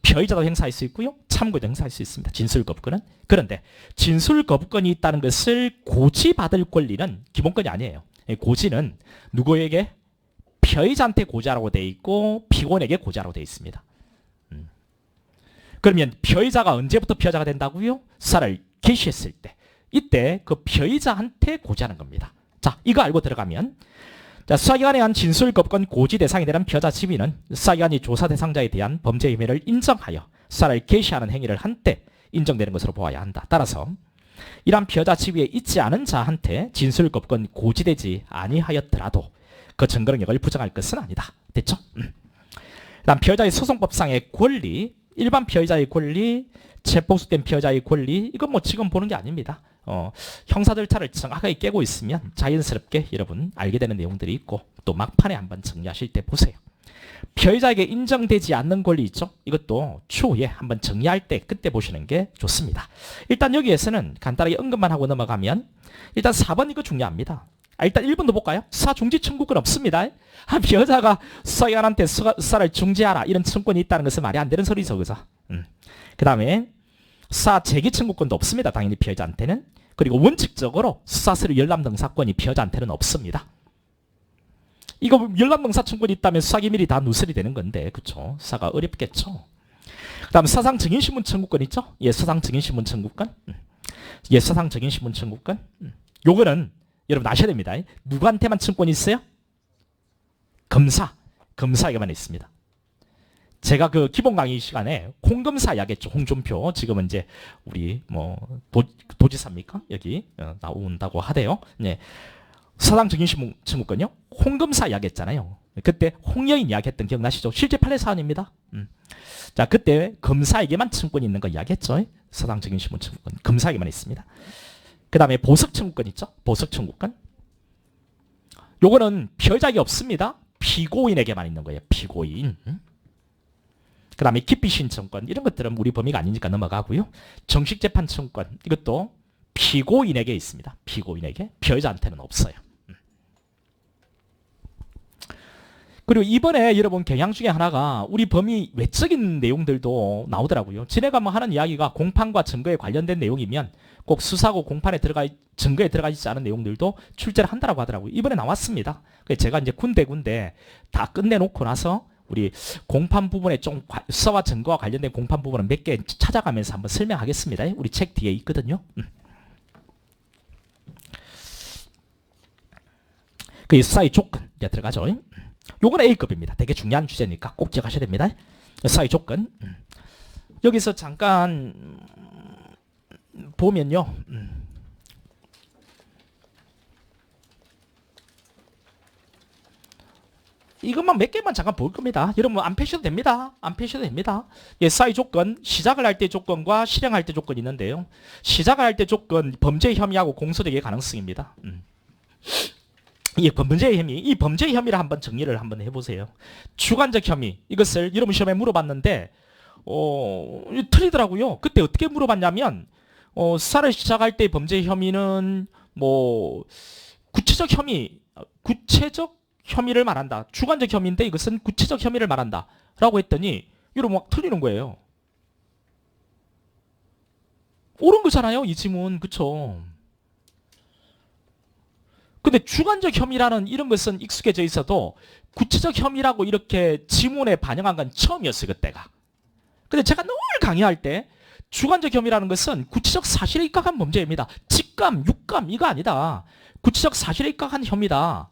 피의자도 행사할 수 있고요. 참고도 행사할 수 있습니다. 진술거부권은. 그런데 진술거부권이 있다는 것을 고지받을 권리는 기본권이 아니에요. 고지는 누구에게? 피의자한테 고지하라고 되어 있고 피고인에게 고지하라고 되어 있습니다. 그러면 피의자가 언제부터 피의자가 된다고요? 수사를 개시했을 때. 이때 그 피의자한테 고지하는 겁니다. 자, 이거 알고 들어가면 자, 수사기관에 한 진술거부권 고지 대상이 되는 피의자 지위는 수사기관이 조사 대상자에 대한 범죄 혐의를 인정하여 수사를 개시하는 행위를 한 때 인정되는 것으로 보아야 한다. 따라서 이러한 피의자 지위에 있지 않은 자한테 진술거부권 고지되지 아니하였더라도 그 증거 능력을 부정할 것은 아니다. 됐죠? 그다음 피의자의 소송법상의 권리, 일반 피의자의 권리, 재폭속된 피의자의 권리, 이건 뭐 지금 보는 게 아닙니다. 형사 절차를 정확하게 깨고 있으면 자연스럽게 여러분 알게 되는 내용들이 있고 또 막판에 한번 정리하실 때 보세요. 피의자에게 인정되지 않는 권리 있죠? 이것도 추후에 한번 정리할 때 그때 보시는 게 좋습니다. 일단 여기에서는 간단하게 언급만 하고 넘어가면 일단 4번 이거 중요합니다. 일단 1번도 볼까요? 수사 중지 청구권 없습니다. 피의자가 수사기관한테 수사를 중지하라 이런 청구권이 있다는 것은 말이 안 되는 소리죠. 그죠? 그 다음에 수사 제기 청구권도 없습니다. 당연히 피의자한테는. 그리고 원칙적으로 수사 서류 열람 등사권이 피의자한테는 없습니다. 이거 열람 등사 청구권이 있다면 수사기밀이 다 누설이 되는 건데 그렇죠? 수사가 어렵겠죠. 그 다음 사상 증인신문 청구권 있죠? 예, 사상 증인신문 청구권. 예, 사상 증인신문 청구권. 요거는 여러분 아셔야 됩니다. 누구한테만 청구권이 있어요? 검사에게만 있습니다. 제가 그 기본 강의 시간에 홍검사 이야기했죠. 홍준표. 지금은 이제 우리 뭐 도지사입니까? 여기 나온다고 하대요. 네. 사상 증인신문 청구권요. 홍검사 이야기했잖아요. 그때 홍여인 이야기했던 기억나시죠? 실제 판례 사안입니다. 자, 그때 검사에게만 청구권이 있는 거 이야기했죠. 사상 증인신문 청구권. 검사에게만 있습니다. 그 다음에 보석 청구권 있죠? 보석 청구권. 요거는 피의자에게 없습니다. 피고인에게만 있는 거예요. 피고인. 그 다음에 기피 신청권 이런 것들은 우리 범위가 아니니까 넘어가고요. 정식재판 청구권 이것도 피고인에게 있습니다. 피고인에게. 피의자한테는 없어요. 그리고 이번에 여러분 경향 중에 하나가 우리 범위 외적인 내용들도 나오더라고요. 지네가 뭐 하는 이야기가 공판과 증거에 관련된 내용이면 꼭 수사고 공판에 증거에 들어가 있지 않은 내용들도 출제를 한다라고 하더라고요. 이번에 나왔습니다. 그래서 제가 이제 군데군데 다 끝내놓고 나서 우리 공판 부분에 좀 수사와 증거와 관련된 공판 부분은 몇 개 찾아가면서 한번 설명하겠습니다. 우리 책 뒤에 있거든요. 그 수사의 조건 이제 들어가죠. 요거는 A급입니다. 되게 중요한 주제니까 꼭 기억하셔야 됩니다. 수사의 조건. 여기서 잠깐 보면요. 이것만 몇 개만 잠깐 볼 겁니다. 여러분 안 펴셔도 됩니다. 안 펴셔도 됩니다. 예, 수사의 조건, 시작을 할 때 조건과 실행할 때 조건이 있는데요. 시작을 할 때 조건, 범죄 혐의하고 공소되기의 가능성입니다. 이 범죄 혐의, 이 범죄 혐의를 한번 정리를 한번 해보세요. 주관적 혐의, 이것을 여러분 시험에 물어봤는데 틀리더라고요. 그때 어떻게 물어봤냐면 수사를 시작할 때 범죄 혐의는 뭐 구체적 혐의를 말한다. 주관적 혐의인데 이것은 구체적 혐의를 말한다. 라고 했더니 여러분 막 틀리는 거예요. 옳은 거잖아요. 이 지문. 그쵸? 근데 주관적 혐의라는 이런 것은 익숙해져 있어도 구체적 혐의라고 이렇게 지문에 반영한 건 처음이었어요. 그때가. 근데 제가 늘 강의할 때 주관적 혐의라는 것은 구체적 사실에 입각한 범죄입니다. 직감, 육감 이거 아니다. 구체적 사실에 입각한 혐의다.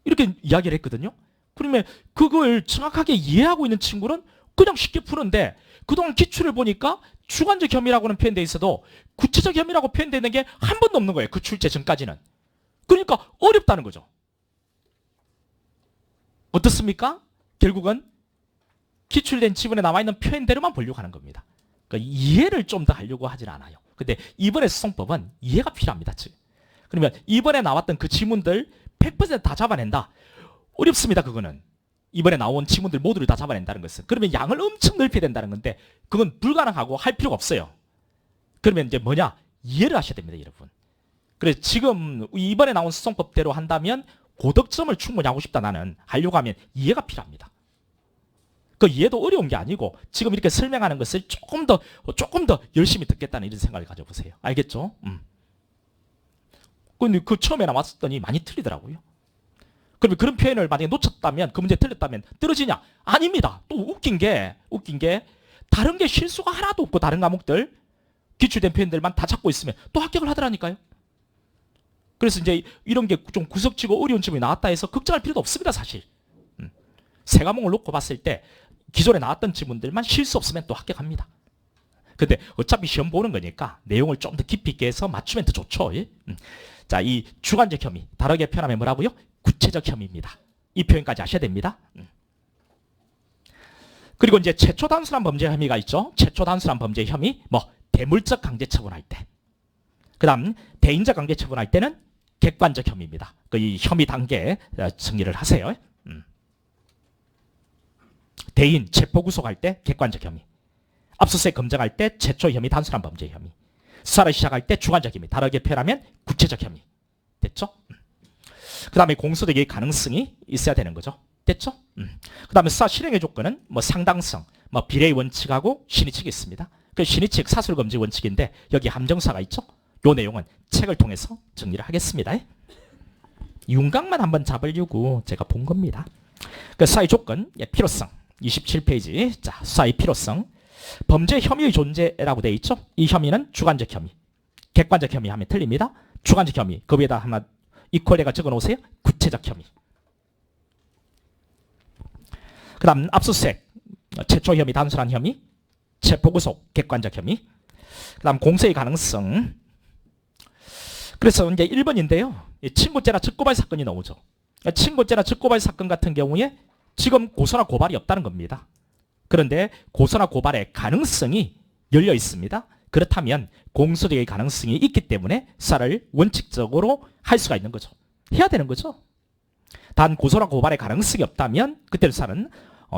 이렇게 이야기를 했거든요. 그러면 그걸 정확하게 이해하고 있는 친구는 그냥 쉽게 푸는데 그동안 기출을 보니까 주관적 혐의라고는 표현되어 있어도 구체적 혐의라고 표현되는 게 한 번도 없는 거예요. 그 출제 전까지는. 그러니까 어렵다는 거죠. 어떻습니까? 결국은 기출된 지문에 나와 있는 표현대로만 보려고 하는 겁니다. 그러니까 이해를 좀 더 하려고 하진 않아요. 근데 이번에 수성법은 이해가 필요합니다. 그러면 이번에 나왔던 그 지문들 100%다 잡아낸다. 어렵습니다. 그거는. 이번에 나온 지문들 모두를 다 잡아낸다는 것은. 그러면 양을 엄청 넓혀야 된다는 건데 그건 불가능하고 할 필요가 없어요. 그러면 이제 뭐냐? 이해를 하셔야 됩니다. 여러분. 그래서 지금 이번에 나온 수성법대로 한다면 고득점을 충분히 하고 싶다 나는 하려고 하면 이해가 필요합니다. 그 이해도 어려운 게 아니고 지금 이렇게 설명하는 것을 조금 더 열심히 듣겠다는 이런 생각을 가져보세요. 알겠죠? 근데 그 처음에 나왔었더니 많이 틀리더라고요. 그러면 그런 표현을 만약에 놓쳤다면 그 문제 틀렸다면 떨어지냐? 아닙니다. 또 웃긴 게 다른 게 실수가 하나도 없고 다른 과목들 기출된 표현들만 다 찾고 있으면 또 합격을 하더라니까요. 그래서 이제 이런 게 좀 구석지고 어려운 점이 나왔다 해서 걱정할 필요도 없습니다, 사실. 세 과목을 놓고 봤을 때 기존에 나왔던 지문들만 실수 없으면 또 합격합니다. 근데 어차피 시험 보는 거니까 내용을 좀 더 깊이 있게 해서 맞추면 더 좋죠. 예? 자, 이 주관적 혐의, 다르게 표현하면 뭐라고요? 구체적 혐의입니다. 이 표현까지 아셔야 됩니다. 그리고 이제 최초 단순한 범죄 혐의가 있죠. 최초 단순한 범죄 혐의, 대물적 강제 처분할 때. 그 다음 대인적 강제 처분할 때는 객관적 혐의입니다. 이 혐의 단계 정리를 하세요. 대인 체포 구속할 때 객관적 혐의, 압수수색 검증할 때 최초 혐의 단순한 범죄 혐의, 수사를 시작할 때 주관적 혐의, 다르게 표현하면 구체적 혐의. 됐죠? 그 다음에 공소득의 가능성이 있어야 되는 거죠. 됐죠? 그 다음에 수사 실행의 조건은 상당성, 비례의 원칙하고 신의칙이 있습니다. 그 신의칙 사술검증 원칙인데 여기 함정사가 있죠. 요 내용은 책을 통해서 정리를 하겠습니다. 윤곽만 한번 잡으려고 제가 본 겁니다. 그 수사의 조건, 필요성 27페이지. 자, 수사의 필요성. 범죄 혐의의 존재라고 되어 있죠. 이 혐의는 주관적 혐의, 객관적 혐의 하면 틀립니다. 주관적 혐의, 그 위에다 하나 이퀄에가 적어 놓으세요. 구체적 혐의. 그 다음 압수수색, 최초 혐의, 단순한 혐의, 체포구속, 객관적 혐의. 그 다음 공소의 가능성. 그래서 이제 1번인데요. 친고죄나 즉고발 사건이 나오죠. 친고죄나 즉고발 사건 같은 경우에 지금 고소나 고발이 없다는 겁니다. 그런데 고소나 고발의 가능성이 열려 있습니다. 그렇다면 공소적의 가능성이 있기 때문에 수사를 원칙적으로 할 수가 있는 거죠. 해야 되는 거죠. 단 고소나 고발의 가능성이 없다면 그때는 수사는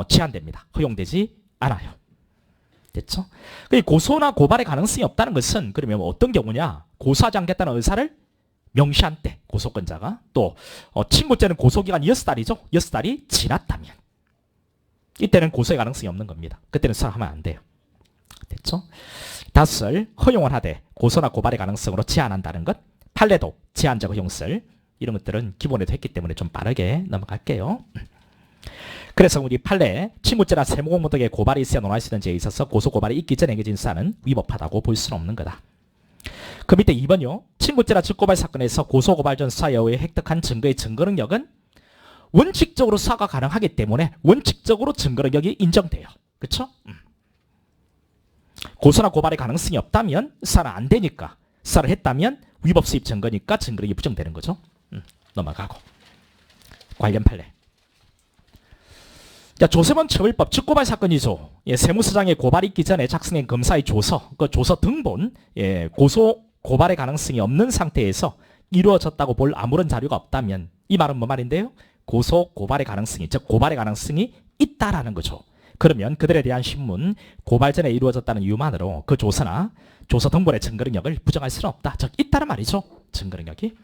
제한됩니다. 허용되지 않아요. 됐죠? 고소나 고발의 가능성이 없다는 것은 그러면 어떤 경우냐? 고소하지 않겠다는 의사를 명시한 때 고소권자가, 또 친고죄는 고소기간 6달이죠. 6달이 지났다면 이때는 고소의 가능성이 없는 겁니다. 그때는 수사하면 안 돼요. 됐죠? 다섯을 허용을 하되 고소나 고발의 가능성으로 제한한다는 것. 판례도 제한적 허용설, 이런 것들은 기본에도 했기 때문에 좀 빠르게 넘어갈게요. 그래서 우리 판례, 친고죄나 세무공무등의 고발이 있어야 논할 수 있는 죄에 있어서 고소 고발이 있기 전에 행해진 수사는 위법하다고 볼 수는 없는 거다. 그 밑에 2번요. 친고죄나 즉고발 사건에서 고소 고발 전 수사에 의해 획득한 증거의 증거 능력은 원칙적으로 수사가 가능하기 때문에 원칙적으로 증거 능력이 인정돼요. 그렇죠? 고소나 고발의 가능성이 없다면 수사는 안 되니까, 수사를 했다면 위법 수입 증거니까 증거 능력이 부정되는 거죠. 넘어가고 관련 판례. 자, 조세범 처벌법 즉고발 사건이죠. 세무서장의 고발이 있기 전에 작성한 검사의 조서, 그 조서 등본, 고소 고발의 가능성이 없는 상태에서 이루어졌다고 볼 아무런 자료가 없다면, 이 말은 뭐 말인데요? 고소 고발의 가능성이, 즉 고발의 가능성이 있다라는 거죠. 그러면 그들에 대한 신문, 고발 전에 이루어졌다는 이유만으로 그 조서나 조서 등본의 증거 능력을 부정할 수는 없다. 즉 있다는 말이죠. 증거 능력이.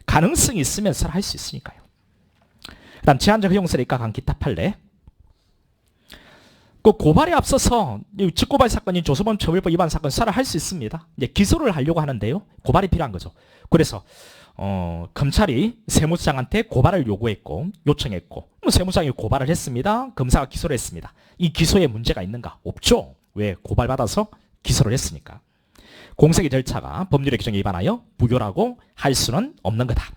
가능성이 있으면 수사를 할 수 있으니까요. 그 다음 제한적 허용설에 입각한 기타 판례. 그 고발에 앞서서 즉고발 사건인 조세범 처벌법 위반 사건 수사를 할 수 있습니다. 이제 기소를 하려고 하는데요. 고발이 필요한 거죠. 그래서 검찰이 세무서장한테 고발을 요청했고 세무서장이 고발을 했습니다. 검사가 기소를 했습니다. 이 기소에 문제가 있는가? 없죠. 왜? 고발받아서 기소를 했으니까. 공소기 절차가 법률의 규정에 위반하여 무효라고 할 수는 없는 거다.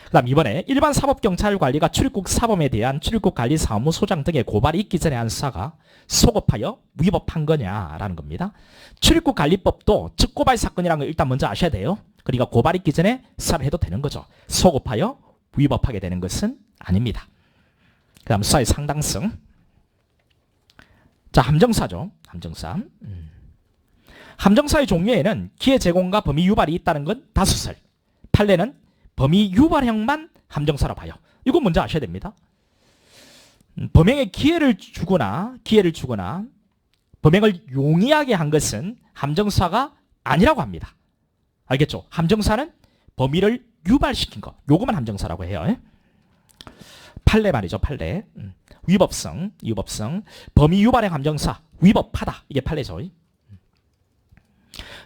그 다음 이번에 일반 사법경찰관리가 출입국 사범에 대한 출입국관리사무소장 등의 고발이 있기 전에 한 수사가 소급하여 위법한 거냐라는 겁니다. 출입국관리법도 즉고발 사건이라는 걸 일단 먼저 아셔야 돼요. 그러니까 고발이 있기 전에 수사를 해도 되는 거죠. 소급하여 위법하게 되는 것은 아닙니다. 그 다음 수사의 상당성. 자, 함정사죠. 함정사. 함정사의 종류에는 기회 제공과 범위 유발이 있다는 건 다수설. 판례는 범위 유발형만 함정사로 봐요. 이거 먼저 아셔야 됩니다. 범행에 기회를 주거나 범행을 용이하게 한 것은 함정사가 아니라고 합니다. 알겠죠? 함정사는 범위를 유발시킨 거, 요거만 함정사라고 해요. 판례 말이죠. 판례. 위법성. 범위 유발의 감정사. 위법하다. 이게 판례죠.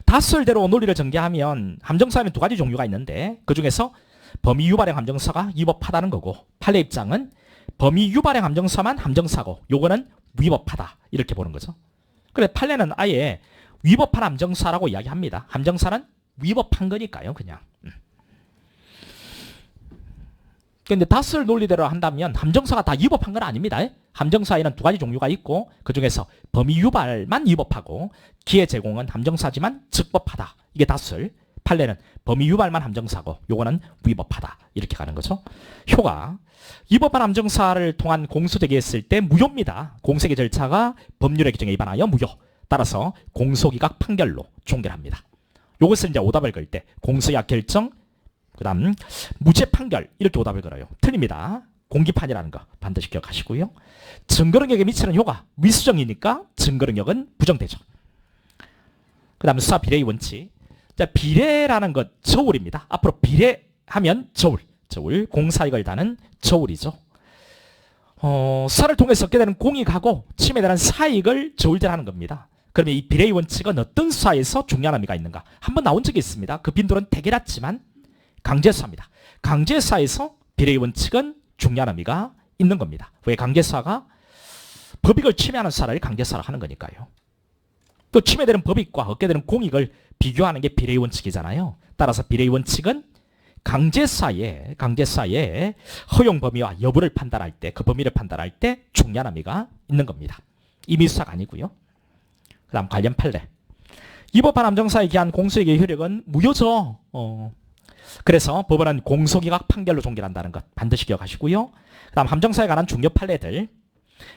다설대로 논리를 전개하면 함정사에는 두 가지 종류가 있는데 그 중에서 범위 유발의 감정사가 위법하다는 거고 판례 입장은 범위 유발의 감정사만 함정사고 요거는 위법하다. 이렇게 보는 거죠. 그래 판례는 아예 위법한 함정사라고 이야기합니다. 함정사는 위법한 거니까요. 그냥. 근데 다스를 논리대로 한다면 함정사가 다 위법한 건 아닙니다. 함정사에는 두 가지 종류가 있고 그 중에서 범위 유발만 위법하고 기회 제공은 함정사지만 적법하다. 이게 다스. 판례는 범위 유발만 함정사고 요거는 위법하다. 이렇게 가는 거죠. 효가 위법한 함정사를 통한 공소 제기했을 때 무효입니다. 공소기 절차가 법률의 규정에 위반하여 무효. 따라서 공소기각 판결로 종결합니다. 요것을 이제 오답을 걸 때 공소기각 결정 그 다음 무죄 판결 이렇게 오답을 걸어요. 틀립니다. 공기판이라는 거 반드시 기억하시고요. 증거능력에 미치는 효과 미수정이니까 증거능력은 부정되죠. 그 다음 수사 비례의 원칙. 자, 비례라는 것 저울입니다. 앞으로 비례하면 저울 공사이익을 다는 저울이죠. 수사를 통해서 얻게 되는 공익하고 침해에 대한 사익을 저울질하는 겁니다. 그러면 이 비례의 원칙은 어떤 수사에서 중요한 의미가 있는가? 한번 나온 적이 있습니다. 그 빈도는 되게 낮지만 강제수사입니다. 강제수사에서 비례의 원칙은 중요한 의미가 있는 겁니다. 왜 강제수사가 법익을 침해하는 수사를 강제수사로 하는 거니까요. 또 침해되는 법익과 얻게 되는 공익을 비교하는 게 비례의 원칙이잖아요. 따라서 비례의 원칙은 강제수사의 허용 범위와 여부를 판단할 때 그 범위를 판단할 때 중요한 의미가 있는 겁니다. 임의수사가 아니고요. 그 다음 관련 판례. 위법한 함정사에 기한 공소기각의 효력은 무효죠. 그래서 법원은 공소기각 판결로 종결한다는 것 반드시 기억하시고요. 그 다음 함정사에 관한 중요 판례들.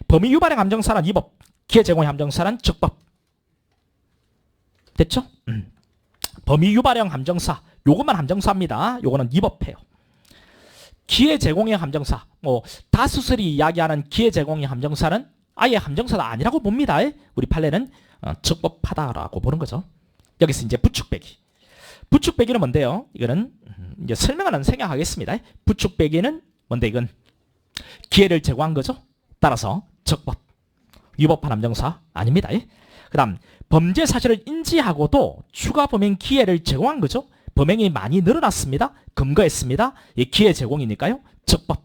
범위 유발의 함정사는 위법, 기회 제공의 함정사는 적법. 됐죠? 범위 유발형 함정사 요것만 함정사입니다. 요거는 위법해요. 기회 제공의 함정사 다수설이 이야기하는 기회 제공의 함정사는 아예 함정사가 아니라고 봅니다. 우리 판례는 적법하다라고 보는 거죠. 여기서 이제 부축배기. 부축배기는 뭔데요? 이거는 이제 설명하는 생략하겠습니다. 부축배기는 뭔데 이건 기회를 제공한 거죠. 따라서 적법. 위법한 함정사 아닙니다. 그 다음 범죄 사실을 인지하고도 추가 범행 기회를 제공한 거죠. 범행이 많이 늘어났습니다. 검거했습니다. 이 기회 제공이니까요. 적법.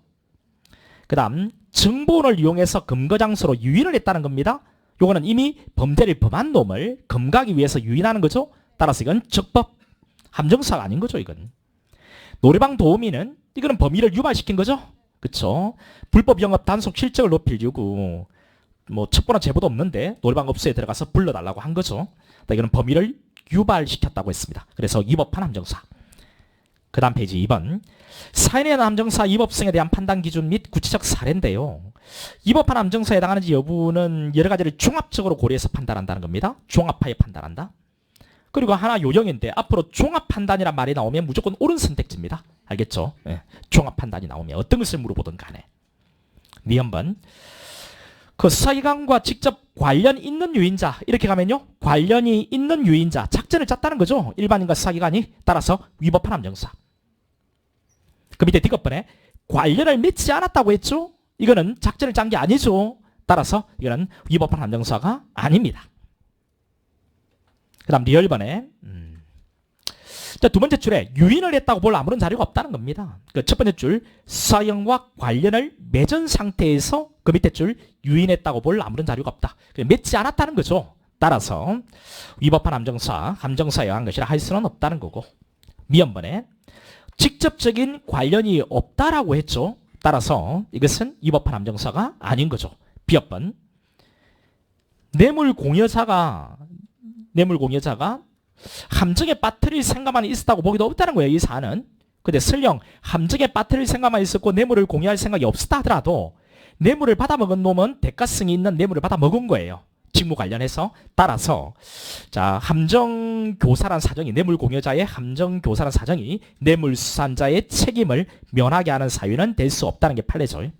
그 다음 정보원을 이용해서 검거 장소로 유인을 했다는 겁니다. 요거는 이미 범죄를 범한 놈을 검거하기 위해서 유인하는 거죠. 따라서 이건 적법. 함정사가 아닌 거죠. 이건. 노래방 도우미는 이거는 범위를 유발시킨 거죠. 그쵸? 불법 영업 단속 실적을 높일 요구. 첩보나 제보도 없는데 노래방 업소에 들어가서 불러달라고 한 거죠. 이거는 범위를 유발시켰다고 했습니다. 그래서 위법한 함정사. 그 다음 페이지 2번. 사인에 대한 함정사 위법성에 대한 판단 기준 및 구체적 사례인데요. 위법한 함정사에 해당하는지 여부는 여러 가지를 종합적으로 고려해서 판단한다는 겁니다. 종합하에 판단한다. 그리고 하나 요령인데 앞으로 종합 판단이란 말이 나오면 무조건 옳은 선택지입니다. 알겠죠? 네. 종합 판단이 나오면 어떤 것을 물어보든 간에. 니은번. 그 수사기관과 직접 관련 있는 유인자 이렇게 가면요. 관련이 있는 유인자 작전을 짰다는 거죠. 일반인과 수사기관이. 따라서 위법한 함정사. 그 밑에 뒷것번에 관련을 맺지 않았다고 했죠. 이거는 작전을 짠 게 아니죠. 따라서 이거는 위법한 함정사가 아닙니다. 그 다음 리얼번에 자, 두 번째 줄에 유인을 했다고 볼 아무런 자료가 없다는 겁니다. 그 첫 번째 줄 수사형과 관련을 맺은 상태에서 그 밑에 줄 유인했다고 볼 아무런 자료가 없다. 맺지 않았다는 거죠. 따라서 위법한 함정사에 의한 것이라 할 수는 없다는 거고. 미연번에 직접적인 관련이 없다라고 했죠. 따라서 이것은 위법한 함정사가 아닌 거죠. 비업번. 뇌물 공여자가 함정에 빠뜨릴 생각만 있었다고 보기도 없다는 거예요. 이 사안은. 근데 설령 함정에 빠뜨릴 생각만 있었고 뇌물을 공유할 생각이 없었다 하더라도 뇌물을 받아먹은 놈은 대가성이 있는 뇌물을 받아먹은 거예요. 직무 관련해서. 따라서 자, 함정교사란 사정이 뇌물 공여자의 함정교사란 사정이 뇌물수산자의 책임을 면하게 하는 사유는 될 수 없다는 게 판례죠.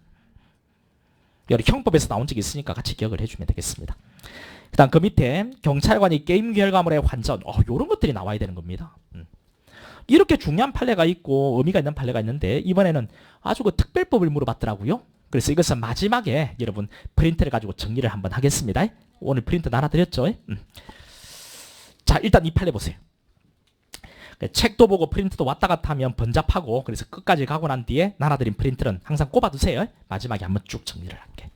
여기 형법에서 나온 적이 있으니까 같이 기억을 해주면 되겠습니다. 그 다음 그 밑에 경찰관이 게임 결과물의 환전 이런 것들이 나와야 되는 겁니다. 이렇게 중요한 판례가 있고 의미가 있는 판례가 있는데 이번에는 아주 그 특별법을 물어봤더라고요. 그래서 이것은 마지막에 여러분 프린트를 가지고 정리를 한번 하겠습니다. 오늘 프린트 나눠드렸죠? 자, 일단 이 판례 보세요. 책도 보고 프린트도 왔다 갔다 하면 번잡하고, 그래서 끝까지 가고 난 뒤에 나눠드린 프린트는 항상 꼽아두세요. 마지막에 한번 쭉 정리를 할게.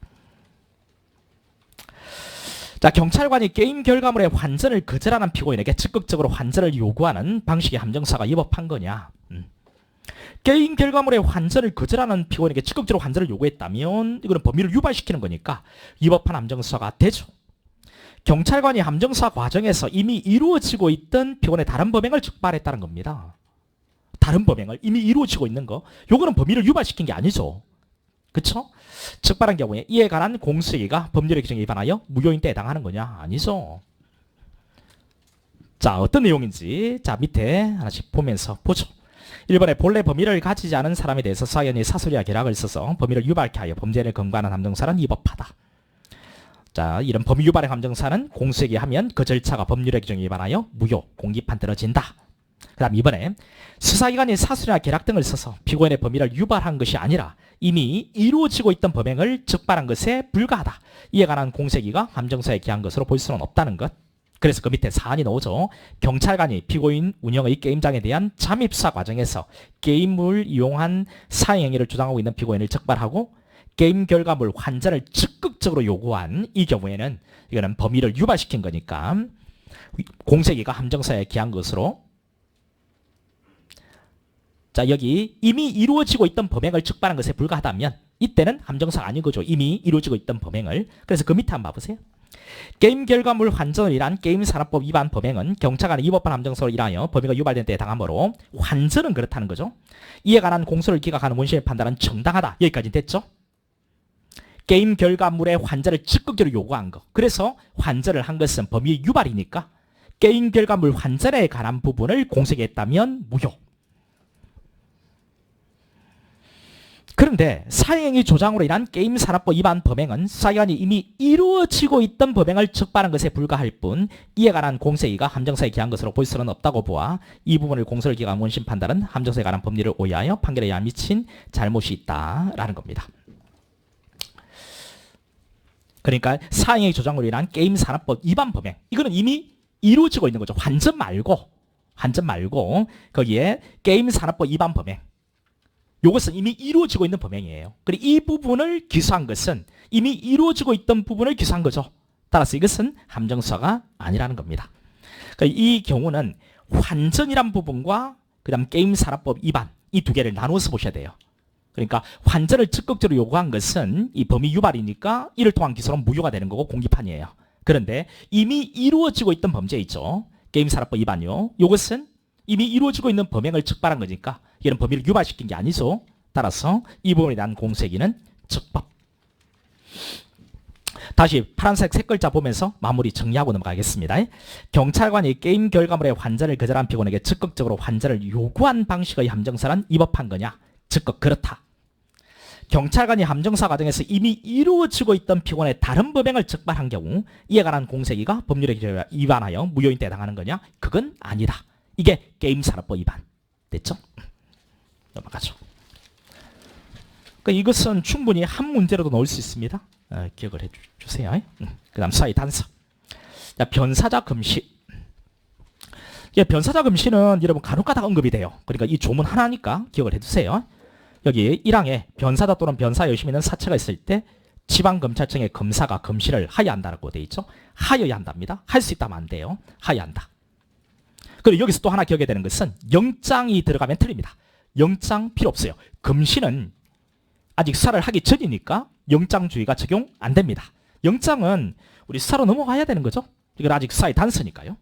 자, 경찰관이 게임 결과물의 환전을 거절하는 피고인에게 적극적으로 환전을 요구하는 방식의 함정사가 위법한 거냐? 게임 결과물의 환전을 거절하는 피고인에게 적극적으로 환전을 요구했다면 이거는 범위를 유발시키는 거니까 위법한 함정사가 되죠. 경찰관이 함정사 과정에서 이미 이루어지고 있던 피고인의 다른 범행을 적발했다는 겁니다. 다른 범행을 이미 이루어지고 있는 거, 요거는 범위를 유발시킨 게 아니죠. 그쵸? 적발한 경우에 이에 관한 공소시효가 법률의 규정에 위반하여 무효인대에 해당하는 거냐? 아니죠. 자, 어떤 내용인지 자 밑에 하나씩 보면서 보죠. 1번에 본래 범위를 가지지 않은 사람에 대해서 수사기관이 사소리와 결약을 써서 범위를 유발케 하여 범죄를 검거하는 함정사는 위법하다. 자, 이런 범위 유발의 함정사는 공소시효에 하면 그 절차가 법률의 규정에 위반하여 무효, 공기판 떨어진다. 그 다음 2번에 수사기관이 사소리나 결약 등을 써서 피고인의 범위를 유발한 것이 아니라 이미 이루어지고 있던 범행을 적발한 것에 불과하다. 이에 관한 공소시효가 함정사에 기한 것으로 볼 수는 없다는 것. 그래서 그 밑에 사안이 나오죠. 경찰관이 피고인 운영의 게임장에 대한 잠입수사 과정에서 게임을 이용한 사행행위를 주장하고 있는 피고인을 적발하고 게임 결과물 환전을 적극적으로 요구한 이 경우에는 이거는 범위를 유발시킨 거니까 공소시효가 함정사에 기한 것으로, 자, 여기 이미 이루어지고 있던 범행을 적발한 것에 불과하다면 이때는 함정사가 아닌 거죠. 이미 이루어지고 있던 범행을. 그래서 그 밑에 한번 봐보세요. 게임 결과물 환전을 위한 게임산업법 위반 범행은 경찰관의 위법한 함정사로 인하여 범위가 유발된 데에 해당하므로 환전은 그렇다는 거죠. 이에 관한 공소를 기각하는 원심의 판단은 정당하다. 여기까지 됐죠. 게임 결과물의 환전을 적극적으로 요구한 거. 그래서 환전을 한 것은 범위 유발이니까 게임 결과물 환전에 관한 부분을 공소했다면 무효. 그런데 사행위 조장으로 인한 게임산업법 위반 범행은 수사기관이 이미 이루어지고 있던 범행을 적발한 것에 불과할 뿐 이에 관한 공소시효가 함정사에 기한 것으로 볼 수는 없다고 보아 이 부분을 공소를 기각한 원심 판단은 함정사에 관한 법리를 오해하여 판결에 의한 미친 잘못이 있다라는 겁니다. 그러니까 사행위 조장으로 인한 게임산업법 위반 범행, 이거는 이미 이루어지고 있는 거죠. 환전 말고 거기에 게임산업법 위반 범행, 이것은 이미 이루어지고 있는 범행이에요. 그리고 이 부분을 기소한 것은 이미 이루어지고 있던 부분을 기소한 거죠. 따라서 이것은 함정사가 아니라는 겁니다. 그러니까 이 경우는 환전이란 부분과 그 다음 게임산업법 위반, 이 두 개를 나누어서 보셔야 돼요. 그러니까 환전을 적극적으로 요구한 것은 이 범위 유발이니까 이를 통한 기소는 무효가 되는 거고 공기판이에요. 그런데 이미 이루어지고 있던 범죄 있죠. 게임산업법 위반이요. 이것은 이미 이루어지고 있는 범행을 적발한 거니까 이런 범위를 유발시킨 게 아니죠. 따라서 이 부분에 대한 공소시효는 적법. 다시 파란색 색 글자 보면서 마무리 정리하고 넘어가겠습니다. 경찰관이 게임 결과물의 환전을 거절한 피고인에게 적극적으로 환전을 요구한 방식의 함정사는 위법한 거냐? 적극 그렇다. 경찰관이 함정사 과정에서 이미 이루어지고 있던 피고인의 다른 범행을 적발한 경우 이에 관한 공소시효가 법률에 위반하여 무효인대에 해당하는 거냐? 그건 아니다. 이게 게임산업법 위반. 됐죠? 넘어가죠. 그러니까 이것은 충분히 한 문제로도 넣을 수 있습니다. 기억을 해주세요. 그 다음 사회 단서. 자, 변사자 금시. 변사자 금시는 여러분 간혹가다 언급이 돼요. 그러니까 이 조문 하나니까 기억을 해두세요. 여기 1항에 변사자 또는 변사 여심이 있는 사체가 있을 때 지방검찰청의 검사가 금시를 하여야 한다고 되어 있죠. 하여야 한답니다. 할 수 있다면 안 돼요. 하여야 한다. 그리고 여기서 또 하나 기억해야 되는 것은 영장이 들어가면 틀립니다. 영장 필요 없어요. 금시는 아직 수사를 하기 전이니까 영장주의가 적용 안 됩니다. 영장은 우리 수사로 넘어가야 되는 거죠. 이건 아직 수사의 단서니까요.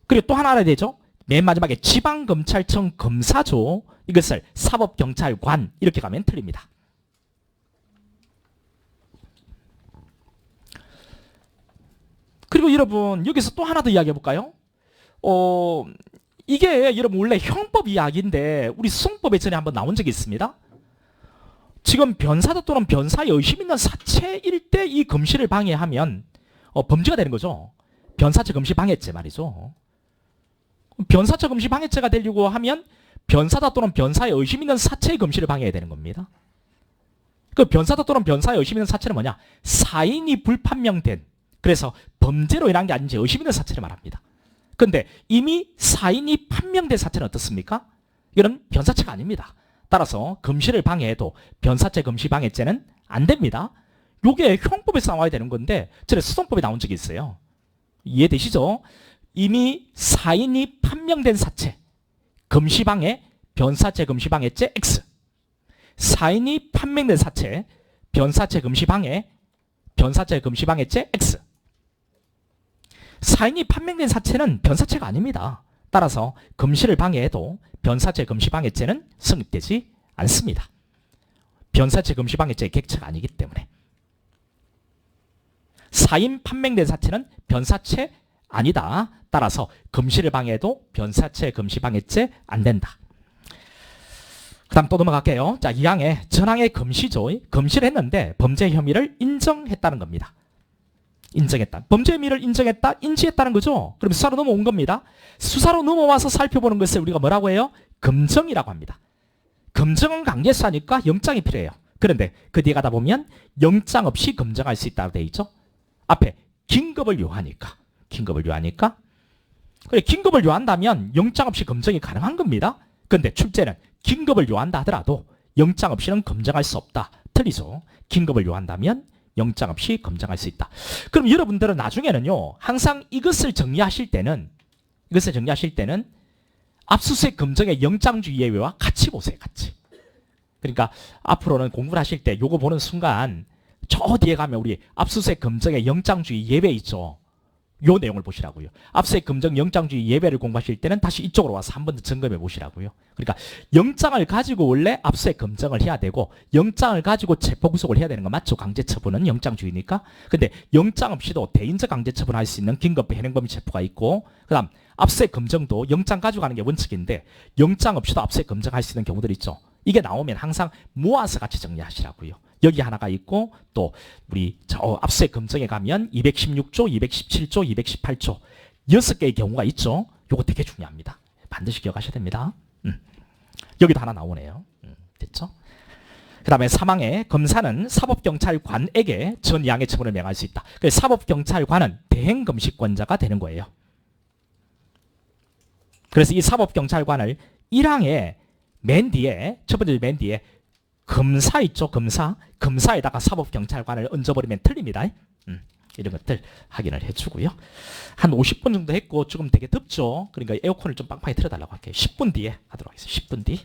그리고 또 하나 알아야 되죠. 맨 마지막에 지방검찰청 검사조, 이것을 사법경찰관 이렇게 가면 틀립니다. 그리고 여러분 여기서 또 하나 더 이야기해 볼까요? 이게 여러분 원래 형법 이야기인데 우리 수송법에 전에 한번 나온 적이 있습니다. 지금 변사자 또는 변사의 의심 있는 사체일 때 이 금시를 방해하면 범죄가 되는 거죠. 변사체 금시 방해죄 말이죠. 변사체 금시 방해죄가 되려고 하면 변사자 또는 변사의 의심 있는 사체의 금시를 방해해야 되는 겁니다. 그 변사자 또는 변사의 의심 있는 사체는 뭐냐? 사인이 불판명된, 그래서 범죄로 인한 게 아닌지 의심 있는 사체를 말합니다. 근데 이미 사인이 판명된 사체는 어떻습니까? 이건 변사체가 아닙니다. 따라서 금시를 방해해도 변사체 금시방해죄는 안 됩니다. 요게 형법에서 나와야 되는 건데 전에 수성법에 나온 적이 있어요. 이해되시죠? 이미 사인이 판명된 사체 금시방해 변사체 금시방해죄 X, 사인이 판명된 사체 변사체 금시방해 변사체 금시방해죄 X. 사인이 판명된 사체는 변사체가 아닙니다. 따라서 금시를 방해해도 변사체 금시방해죄는 성립되지 않습니다. 변사체 금시방해죄의 객체가 아니기 때문에. 사인 판명된 사체는 변사체 아니다. 따라서 금시를 방해해도 변사체 금시방해죄 안 된다. 그 다음 또 넘어갈게요. 자, 2항에 전항의 금시죠. 금시를 했는데 범죄 혐의를 인정했다는 겁니다. 인정했다. 범죄 혐의를 인정했다, 인지했다는 거죠. 그럼 수사로 넘어온 겁니다. 수사로 넘어와서 살펴보는 것을 우리가 뭐라고 해요? 검정이라고 합니다. 검정은 강제수사니까 영장이 필요해요. 그런데 그 뒤에 가다 보면 영장 없이 검정할 수 있다고 되어 있죠. 앞에 긴급을 요하니까. 긴급을 요하니까. 그래, 긴급을 요한다면 영장 없이 검정이 가능한 겁니다. 그런데 출제는 긴급을 요한다 하더라도 영장 없이는 검정할 수 없다. 틀리죠. 긴급을 요한다면 영장 없이 검증할 수 있다. 그럼 여러분들은 나중에는요, 항상 이것을 정리하실 때는 압수수색 검증의 영장주의 예외와 같이 보세요. 같이. 그러니까 앞으로는 공부를 하실 때 요거 보는 순간 저 뒤에 가면 우리 압수수색 검증의 영장주의 예외 있죠. 요 내용을 보시라고요. 압수수색 검증 영장주의 예외를 공부하실 때는 다시 이쪽으로 와서 한 번 더 점검해 보시라고요. 그러니까 영장을 가지고 원래 압수수색 검증을 해야 되고 영장을 가지고 체포구속을 해야 되는 거 맞죠? 강제처분은 영장주의니까. 근데 영장 없이도 대인적 강제처분할 수 있는 긴급 현행범위 체포가 있고, 그 다음 압수수색 검증도 영장 가지고 가는 게 원칙인데 영장 없이도 압수수색 검증할 수 있는 경우들 있죠. 이게 나오면 항상 모아서 같이 정리하시라고요. 여기 하나가 있고 또 우리 저 압수수색 검증에 가면 216조, 217조, 218조 6개의 경우가 있죠. 요거 되게 중요합니다. 반드시 기억하셔야 됩니다. 여기도 하나 나오네요. 됐죠? 그 다음에 3항에 검사는 사법경찰관에게 전 양해 처분을 명할 수 있다. 그래서 사법경찰관은 대행검시권자가 되는 거예요. 그래서 이 사법경찰관을 1항에 맨 뒤에, 첫 번째 맨 뒤에 검사 있죠, 검사. 검사에다가 사법경찰관을 얹어버리면 틀립니다. 이런 것들 확인을 해주고요. 한 50분 정도 했고 조금 되게 덥죠. 그러니까 에어컨을 좀 빵빵히 틀어달라고 할게요. 10분 뒤에 하도록 하겠습니다. 10분 뒤.